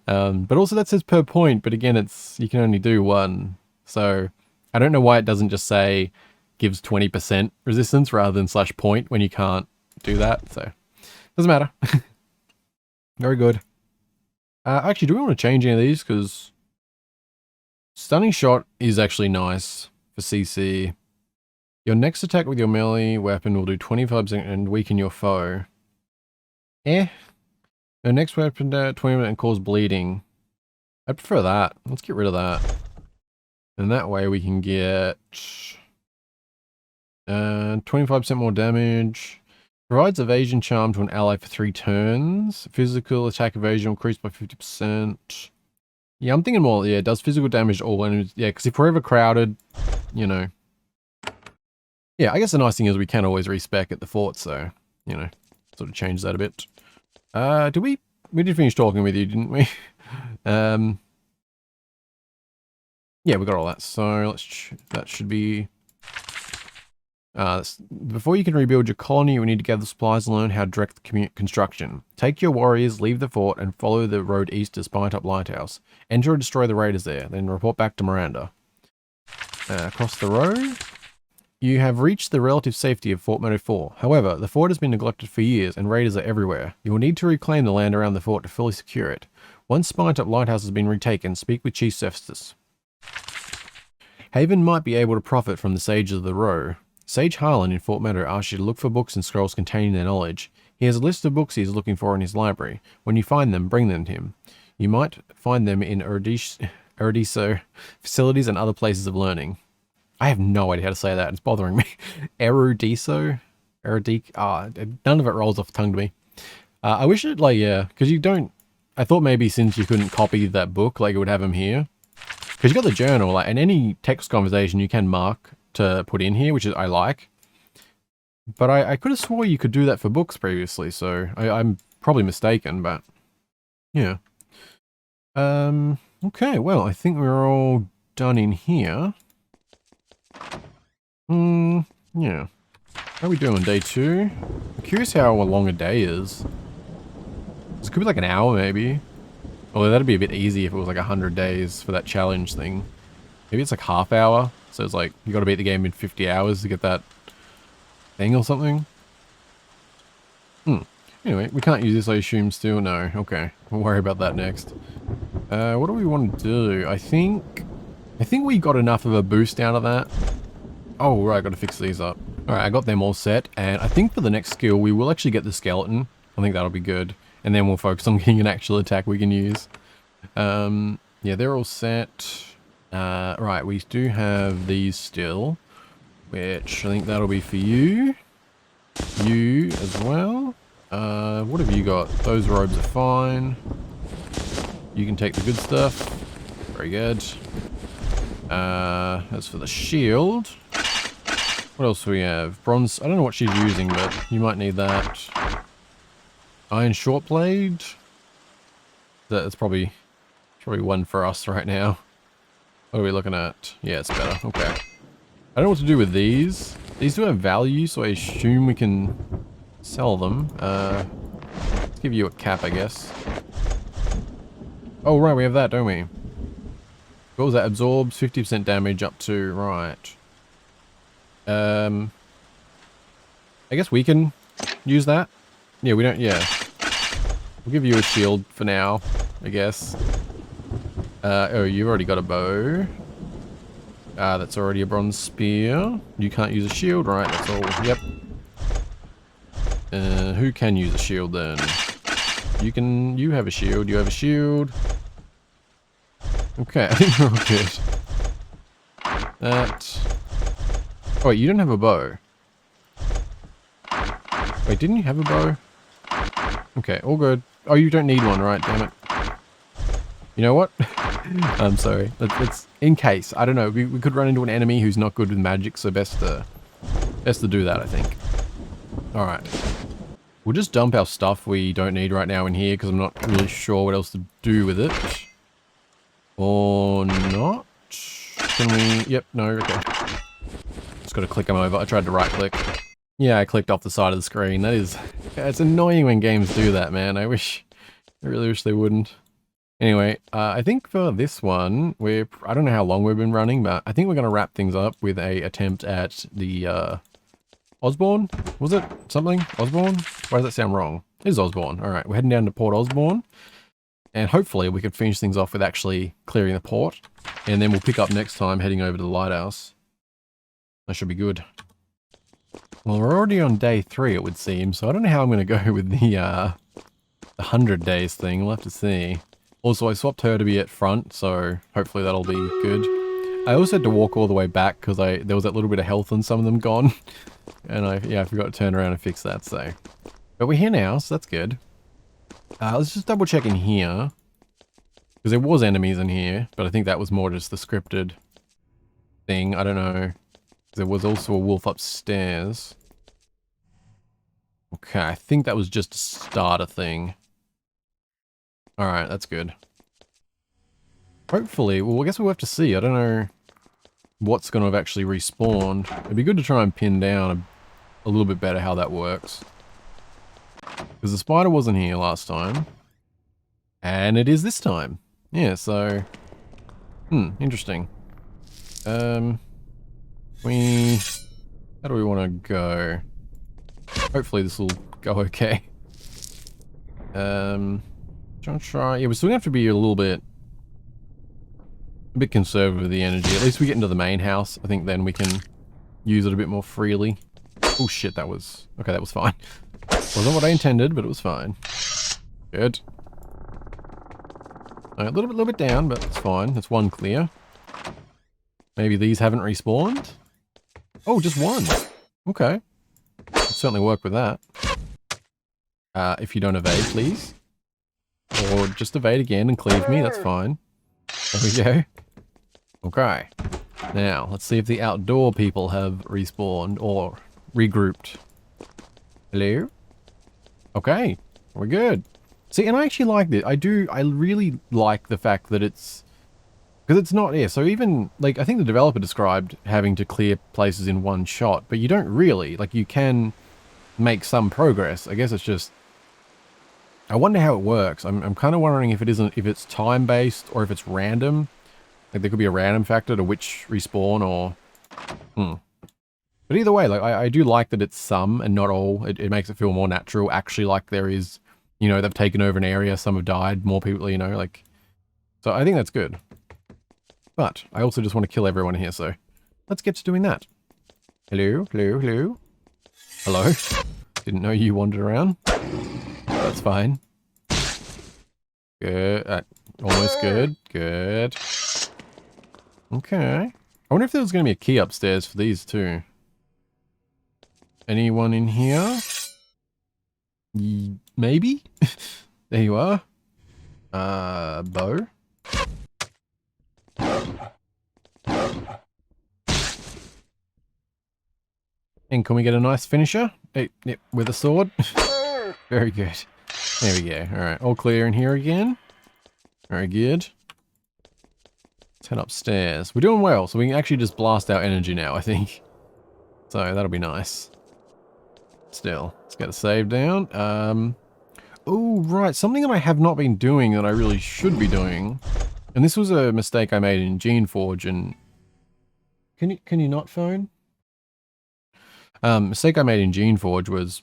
But also that says per point, but again, you can only do 1. So I don't know why it doesn't just say gives 20% resistance rather than slash point when you can't do that. So doesn't matter. Very good. Actually, do we want to change any of these? Because stunning shot is actually nice for CC. Your next attack with your melee weapon will do 25% and weaken your foe. Your next weapon 20% and cause bleeding. I prefer that. Let's get rid of that. And that way we can get 25% more damage. Provides evasion charm to an ally for 3 turns. Physical attack evasion increased by 50%. Yeah, I'm thinking more, yeah, it does physical damage to all enemies. Yeah, because if we're ever crowded, you know. Yeah, I guess the nice thing is we can always respec at the fort, so, you know, sort of change that a bit. We did finish talking with you, didn't we? Yeah, we got all that, so that should be... before you can rebuild your colony, you need to gather supplies and learn how to direct the construction. Take your warriors, leave the fort, and follow the road east to Spinetop Lighthouse. Enter or destroy the raiders there, then report back to Miranda. Across the road, you have reached the relative safety of Fort Meadow 4. However, the fort has been neglected for years, and raiders are everywhere. You will need to reclaim the land around the fort to fully secure it. Once Spinetop Lighthouse has been retaken, speak with Chief Cestus. Haven might be able to profit from the Sages of the Row. Sage Harlan in Fort Meadow asks you to look for books and scrolls containing their knowledge. He has a list of books he is looking for in his library. When you find them, bring them to him. You might find them in Erudiso facilities and other places of learning. I have no idea how to say that. It's bothering me. Erudiso? None of it rolls off the tongue to me. I wish it, like, yeah, because you don't... I thought maybe since you couldn't copy that book, like, it would have them here. Because you got the journal, like, and any text conversation you can mark to put in here, which is I like. But I could have swore you could do that for books previously, so I'm probably mistaken, but yeah. Okay, well, I think we're all done in here. Yeah. How are we doing? Day 2? I'm curious how long a day is. This could be like an hour maybe. Although that'd be a bit easy if it was like 100 days for that challenge thing. Maybe it's like half hour. So it's like, you gotta beat the game in 50 hours to get that thing or something. Anyway, we can't use this, I assume, still? No. Okay. We'll worry about that next. What do we want to do? I think we got enough of a boost out of that. Oh, right, gotta fix these up. Alright, I got them all set, and I think for the next skill, we will actually get the skeleton. I think that'll be good. And then we'll focus on getting an actual attack we can use. Yeah, they're all set. Right, we do have these still, which I think that'll be for you. You as well. What have you got? Those robes are fine. You can take the good stuff. Very good. As for the shield, what else do we have? Bronze. I don't know what she's using, but you might need that. Iron short blade. That's probably one for us right now. What are we looking at? Yeah, it's better. Okay. I don't know what to do with these. These do have value, so I assume we can sell them. Let's give you a cap, I guess. Oh, right, we have that, don't we? What was that? Absorbs 50% damage up to... Right. I guess we can use that. Yeah, we don't... Yeah. We'll give you a shield for now, I guess. Oh, you've already got a bow. That's already a bronze spear. You can't use a shield, right? That's all. Yep. Who can use a shield then? You can... You have a shield. You have a shield. Okay, I think we're all good. That... Oh, wait, you don't have a bow. Wait, didn't you have a bow? Okay, all good. Oh, you don't need one, right? Damn it. You know what? I'm sorry. Let's in case. I don't know. We could run into an enemy who's not good with magic, so best to do that, I think. Alright. We'll just dump our stuff we don't need right now in here, because I'm not really sure what else to do with it. Or not? Can we... Yep, no, okay. Just gotta click them over. I tried to right click. Yeah, I clicked off the side of the screen. That is... It's annoying when games do that, man. I really wish they wouldn't. Anyway, I think for this one, I don't know how long we've been running, but I think we're gonna wrap things up with a attempt at the, Osborn? Was it something? Osborn? Why does that sound wrong? It is Osborn. Alright, we're heading down to Port Osborn. And hopefully we can finish things off with actually clearing the port. And then we'll pick up next time heading over to the lighthouse. That should be good. Well, we're already on day 3, it would seem. So I don't know how I'm going to go with the 100 days thing. We'll have to see. Also, I swapped her to be at front, so hopefully that'll be good. I also had to walk all the way back because there was that little bit of health on some of them gone. And I forgot to turn around and fix that, so. But we're here now, so that's good. Let's just double check in here. Because there was enemies in here, but I think that was more just the scripted thing. I don't know. There was also a wolf upstairs. Okay, I think that was just a starter thing. Alright, that's good. Hopefully, well, I guess we'll have to see. I don't know what's going to have actually respawned. It'd be good to try and pin down a little bit better how that works. Because the spider wasn't here last time. And it is this time. Yeah, so... interesting. How do we want to go? Hopefully this will go okay. Try. Yeah, we're still gonna have to be a bit conservative with the energy. At least we get into the main house. I think then we can use it a bit more freely. Oh shit, that was... Okay, that was fine. Wasn't what I intended, but it was fine. Good. A little bit down, but it's fine. That's one clear. Maybe these haven't respawned? Oh, just one. Okay. I'll certainly work with that. If you don't evade, please. Or just evade again and cleave me, that's fine. There we go. Okay. Now, let's see if the outdoor people have respawned or regrouped. Hello? Okay. We're good. See, and I actually like this. I really like the fact that it's Because it's not, yeah, so even, like, I think the developer described having to clear places in one shot, but you don't really. Like, you can make some progress. I guess it's just, I wonder how it works. I'm kind of wondering if it's time-based or if it's random. Like, there could be a random factor to which respawn or... But either way, like, I do like that it's some and not all. It makes it feel more natural, actually, like there is, you know, they've taken over an area, some have died, more people, you know, like... So I think that's good. But I also just want to kill everyone here, so let's get to doing that. Hello, hello, hello. Hello. Didn't know you wandered around. That's fine. Good. Almost good. Good. Okay. I wonder if there was going to be a key upstairs for these too. Anyone in here? Maybe? There you are. Bow. And can we get a nice finisher? Hey, yep, with a sword. Very good. There we go. Alright, all clear in here again. Very good. Let's head upstairs. We're doing well, so we can actually just blast our energy now, I think. So that'll be nice. Still, let's get a save down. Oh, right. Something that I have not been doing that I really should be doing. And this was a mistake I made in Geneforge and... Can you not phone? Mistake I made in Geneforge was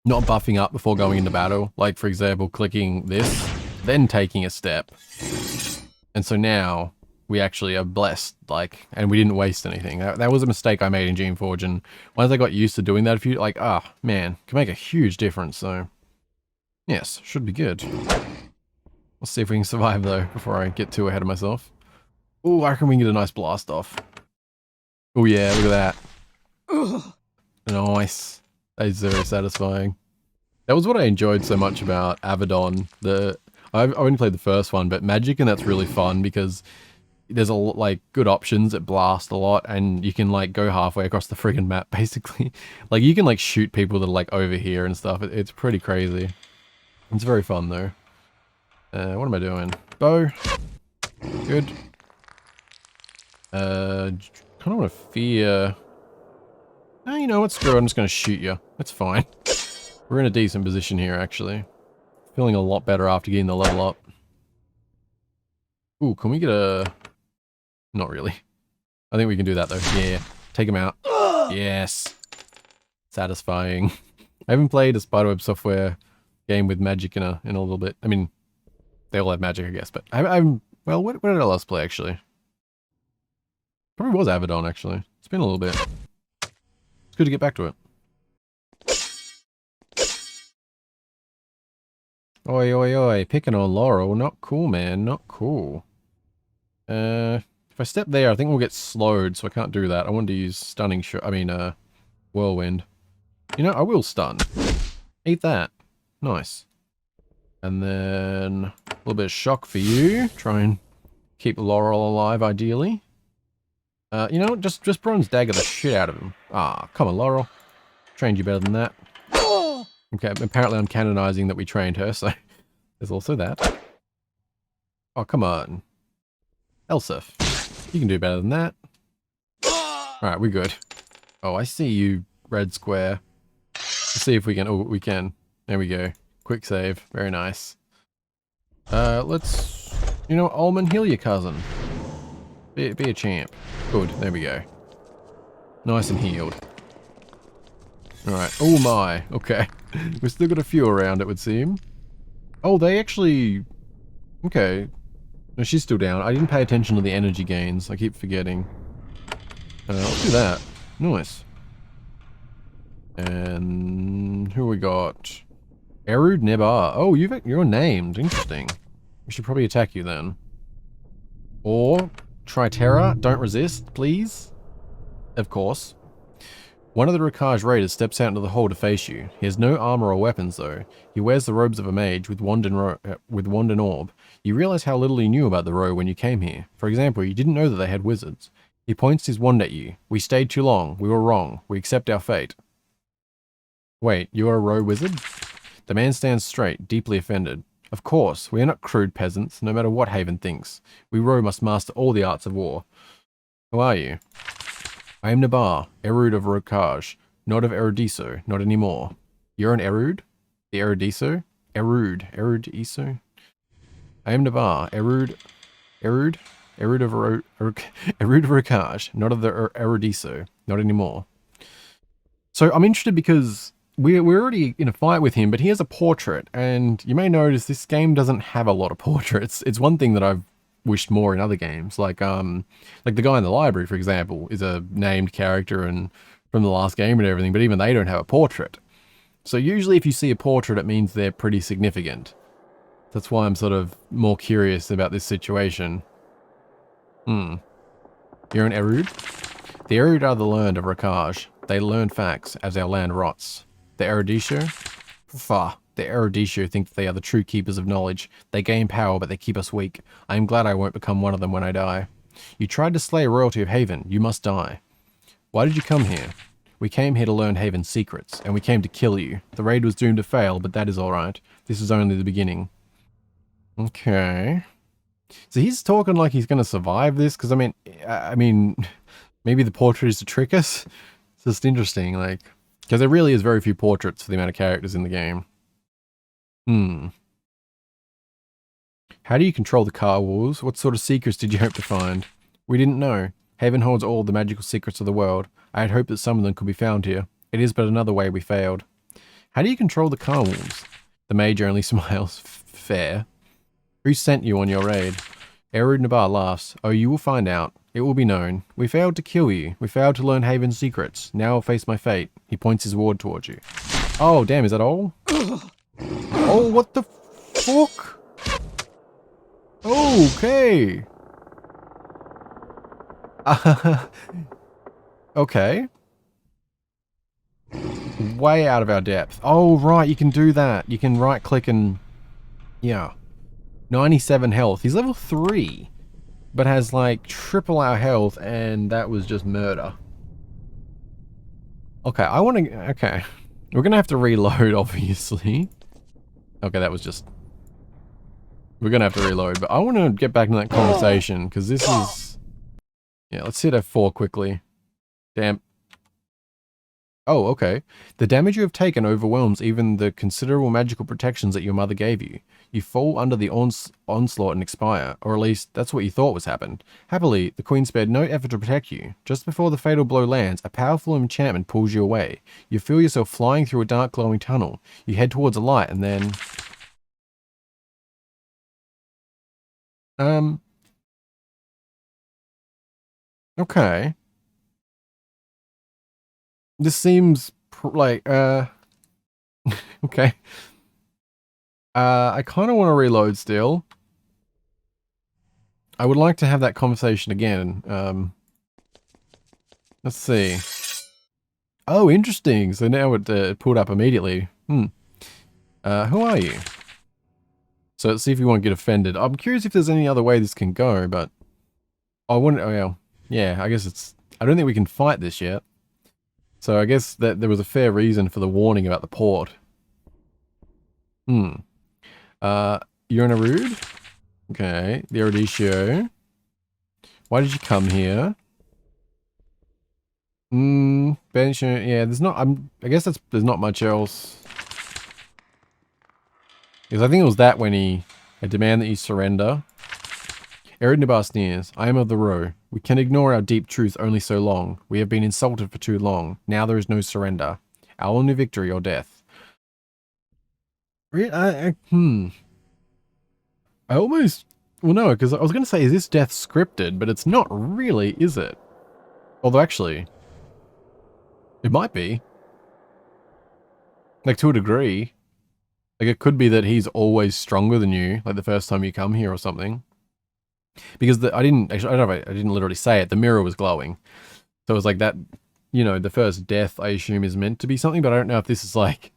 not buffing up before going into battle. Like, for example, clicking this, then taking a step. And so now we actually are blessed, like, and we didn't waste anything. That was a mistake I made in Geneforge, and once I got used to doing that, if you, like, man, can make a huge difference, so... Yes, should be good. Let's see if we can survive, though, before I get too ahead of myself. Oh, I reckon we can get a nice blast off. Oh yeah, look at that. Nice. That is very satisfying. That was what I enjoyed so much about Avedon. I've only played the first one, but Magic, and that's really fun because there's like good options that blast a lot, and you can like go halfway across the friggin' map basically. Like you can like shoot people that are like over here and stuff. It's pretty crazy. It's very fun though. What am I doing? Bow. Good. Kind of want to fear. Oh, you know what? Screw it. I'm just going to shoot you. That's fine. We're in a decent position here, actually. Feeling a lot better after getting the level up. Ooh, can we get a... Not really. I think we can do that, though. Yeah. Take him out. Yes. Satisfying. I haven't played a Spiderweb Software game with magic in a little bit. I mean, they all have magic, I guess, but I'm... Well, what did I last play, actually? Probably was Avedon, actually. It's been a little bit. It's good to get back to it. Oi, oi, oi. Picking on Laurel. Not cool, man. Not cool. If I step there, I think we'll get slowed, so I can't do that. I wanted to use stunning whirlwind. You know, I will stun. Eat that. Nice. And then a little bit of shock for you. Try and keep Laurel alive, ideally. You know, just bronze dagger the shit out of him. Ah, come on, Laurel. Trained you better than that. Okay, apparently I'm canonizing that we trained her, so there's also that. Oh, come on. Elsif, you can do better than that. Alright, we're good. Oh, I see you, red square. Let's see if we can... Oh, we can. There we go. Quick save. Very nice. Let's... You know, Olman, heal your cousin. Be a champ. Good, there we go. Nice and healed. Alright, oh my, okay. We've still got a few around, it would seem. Oh, they actually... Okay. No, she's still down. I didn't pay attention to the energy gains. I keep forgetting. Let's do that. Nice. And... Who we got? Erud Nebar. Oh, you're named. Interesting. We should probably attack you then. Or... Tritera, don't resist, please. Of course. One of the Rakaj raiders steps out into the hall to face you. He has no armor or weapons, though. He wears the robes of a mage with wand and orb. You realize how little he knew about the Row when you came here. For example, you didn't know that they had wizards. He points his wand at you. We stayed too long. We were wrong. We accept our fate. Wait, you are a Row wizard? The man stands straight, deeply offended. Of course, we are not crude peasants, no matter what Haven thinks. We row must master all the arts of war. Who are you? I am Nabar, Erud of Rokaj, not of Erudiso, not anymore. You're an Erud? The Erudiso? Erudiso? I am Nabar, Erud of Rokaj, not of the Erudiso, not anymore. So I'm interested because we're already in a fight with him, but he has a portrait, and you may notice this game doesn't have a lot of portraits. It's one thing that I've wished more in other games, like the guy in the library, for example, is a named character and from the last game and everything, but even they don't have a portrait. So usually if you see a portrait, it means they're pretty significant. That's why I'm sort of more curious about this situation. You're an Erud? The Erud are the learned of Rakaj. They learn facts as our land rots. The Eruditio? The Eruditio think that they are the true keepers of knowledge. They gain power, but they keep us weak. I am glad I won't become one of them when I die. You tried to slay royalty of Haven. You must die. Why did you come here? We came here to learn Haven's secrets, and we came to kill you. The raid was doomed to fail, but that is alright. This is only the beginning. Okay. So he's talking like he's going to survive this, because I mean, maybe the portrait is to trick us. It's just interesting, like, because there really is very few portraits for the amount of characters in the game. How do you control the car wars? What sort of secrets did you hope to find? We didn't know. Haven holds all the magical secrets of the world. I had hoped that some of them could be found here. It is but another way we failed. How do you control the car wolves? The mage only smiles. Fair. Who sent you on your raid? Erud Nabar laughs. Oh, you will find out. It will be known. We failed to kill you. We failed to learn Haven's secrets. Now I'll face my fate. He points his ward towards you. Oh, damn, is that all? Oh, what the fuck? Okay. Okay. Way out of our depth. Oh, right, you can do that. You can right click and... Yeah. 97 health. He's level 3. But has like triple our health, and that was just murder. Okay, I want to... Okay. We're going to have to reload, obviously. Okay, that was just... We're going to have to reload, but I want to get back into that conversation, because this is... Yeah, let's hit F4 quickly. Damn. Oh, okay. The damage you have taken overwhelms even the considerable magical protections that your mother gave you. You fall under the onslaught and expire, or at least that's what you thought was happened. Happily, the Queen spared no effort to protect you. Just before the fatal blow lands, a powerful enchantment pulls you away. You feel yourself flying through a dark glowing tunnel. You head towards a light and then... Okay. This seems like, okay. I kind of want to reload still. I would like to have that conversation again. Let's see. Oh, interesting. So now it pulled up immediately. Who are you? So let's see if you won't get offended. I'm curious if there's any other way this can go, but I wouldn't, oh yeah, I guess it's, I don't think we can fight this yet. So I guess that there was a fair reason for the warning about the port. You're in a rude? Okay, the Eruditio. Why did you come here? Bench, yeah, there's not, I guess there's not much else. Because I think it was that when I demand that you surrender. Erud Nabar sneers. I am of the row. We can ignore our deep truth only so long. We have been insulted for too long. Now there is no surrender. Our only victory or death. I almost... Well, no, because I was going to say, is this death scripted? But it's not really, is it? Although, actually... It might be. Like, to a degree. Like, it could be that he's always stronger than you, like the first time you come here or something. Because I didn't literally say it, the mirror was glowing. So it was like that, you know, the first death, I assume, is meant to be something, but I don't know if this is like,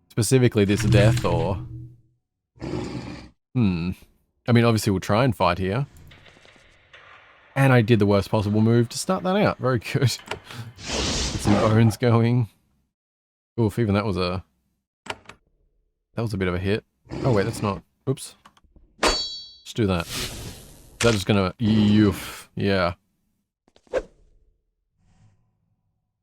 specifically this death or... I mean, obviously we'll try and fight here. And I did the worst possible move to start that out. Very good. Get some bones going. Oof, even that was a bit of a hit. Oh wait, that's not. Oops. Let's do that. That is gonna. Oof. Yeah.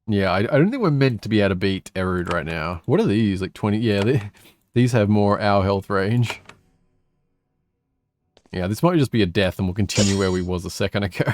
Yeah, I don't think we're meant to be able to beat Erud right now. What are these? Like 20? Yeah, these have more our health range. Yeah, this might just be a death and we'll continue where we was a second ago.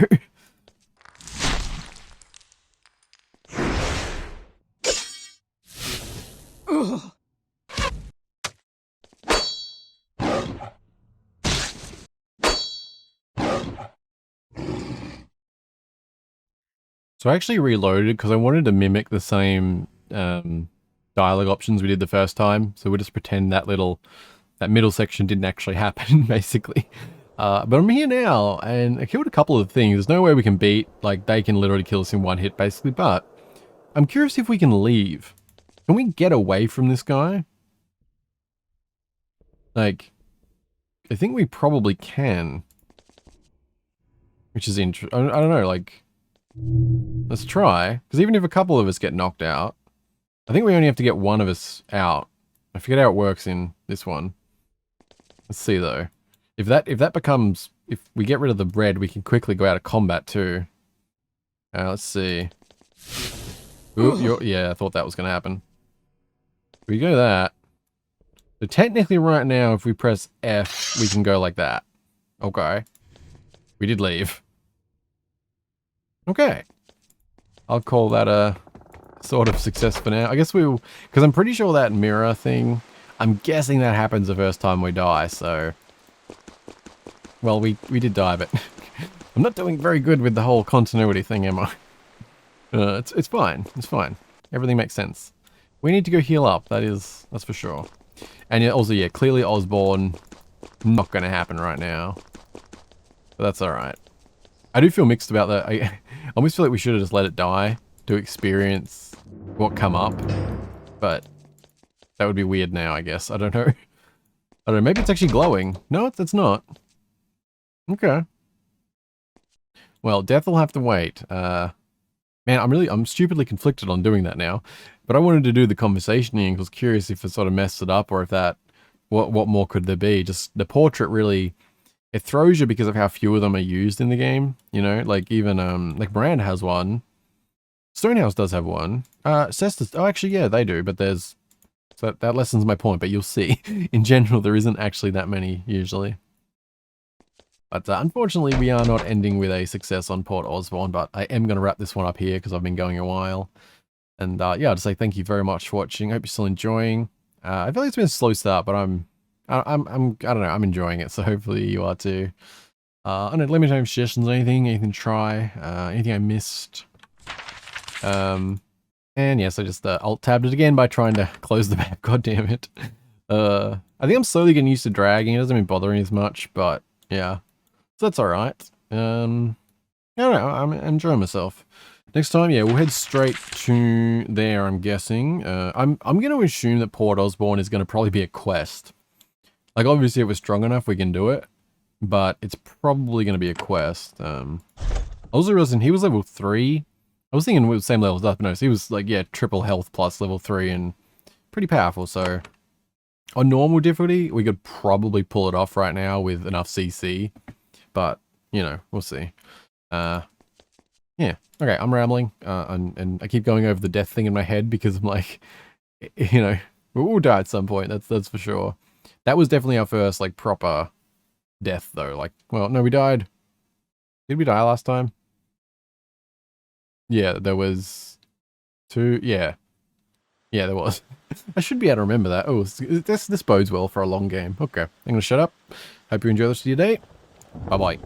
So I actually reloaded because I wanted to mimic the same dialogue options we did the first time. So we'll just pretend that middle section didn't actually happen, basically. But I'm here now, and I killed a couple of things. There's no way we can beat, like, they can literally kill us in one hit, basically. But I'm curious if we can leave. Can we get away from this guy? Like, I think we probably can. Which is interesting. I don't know, like... Let's try, because even if a couple of us get knocked out, I think we only have to get one of us out. I forget how it works in this one. Let's see though. If that becomes, if we get rid of the red, we can quickly go out of combat too. Let's see. Ooh, yeah, I thought that was going to happen. We go that. So technically right now, if we press F, we can go like that. Okay. We did leave. Okay. I'll call that a sort of success for now. I guess we'll... Because I'm pretty sure that mirror thing... I'm guessing that happens the first time we die, so... Well, we did die, but... I'm not doing very good with the whole continuity thing, am I? It's fine. It's fine. Everything makes sense. We need to go heal up. That's for sure. And also, yeah, clearly Osborn... Not going to happen right now. But that's alright. I do feel mixed about that. I almost feel like we should have just let it die to experience what come up. But that would be weird now, I guess. I don't know. I don't know. Maybe it's actually glowing. No, it's not. Okay. Well, death will have to wait. Man, I'm stupidly conflicted on doing that now. But I wanted to do the conversationing because I was curious if it sort of messed it up or if that... What more could there be? Just the portrait really... It throws you because of how few of them are used in the game, you know, like even, like Miranda has one. Stonehouse does have one. Cestus, oh, actually, yeah, they do, but there's, so that lessens my point, but you'll see. In general, there isn't actually that many, usually. But unfortunately, we are not ending with a success on Port Osborn, but I am going to wrap this one up here because I've been going a while. And yeah, I'll just say thank you very much for watching. I hope you're still enjoying. I feel like it's been a slow start, but I don't know, I'm enjoying it, so hopefully you are too. I don't know, let me know if suggestions or anything to try, anything I missed. And yes, I just alt-tabbed it again by trying to close the map, god damn it. I think I'm slowly getting used to dragging, it doesn't been bothering as much, but yeah. So that's alright. I don't know, I'm enjoying myself. Next time, yeah, we'll head straight to there, I'm guessing. I'm going to assume that Port Osborn is going to probably be a quest. Like, obviously, if we're strong enough, we can do it. But it's probably going to be a quest. I also realizing he was level 3. I was thinking we were the same level as us, but no, so he was, like, yeah, triple health plus level 3 and pretty powerful, so... On normal difficulty, we could probably pull it off right now with enough CC. But, you know, we'll see. Yeah. Okay, I'm rambling. And I keep going over the death thing in my head because I'm like, you know, we'll die at some point, that's for sure. That was definitely our first, like, proper death, though. Like, well, no, we died. Did we die last time? Yeah, there was 2. Yeah. Yeah, there was. I should be able to remember that. Oh, this bodes well for a long game. Okay, I'm going to shut up. Hope you enjoy the rest of your day. Bye-bye.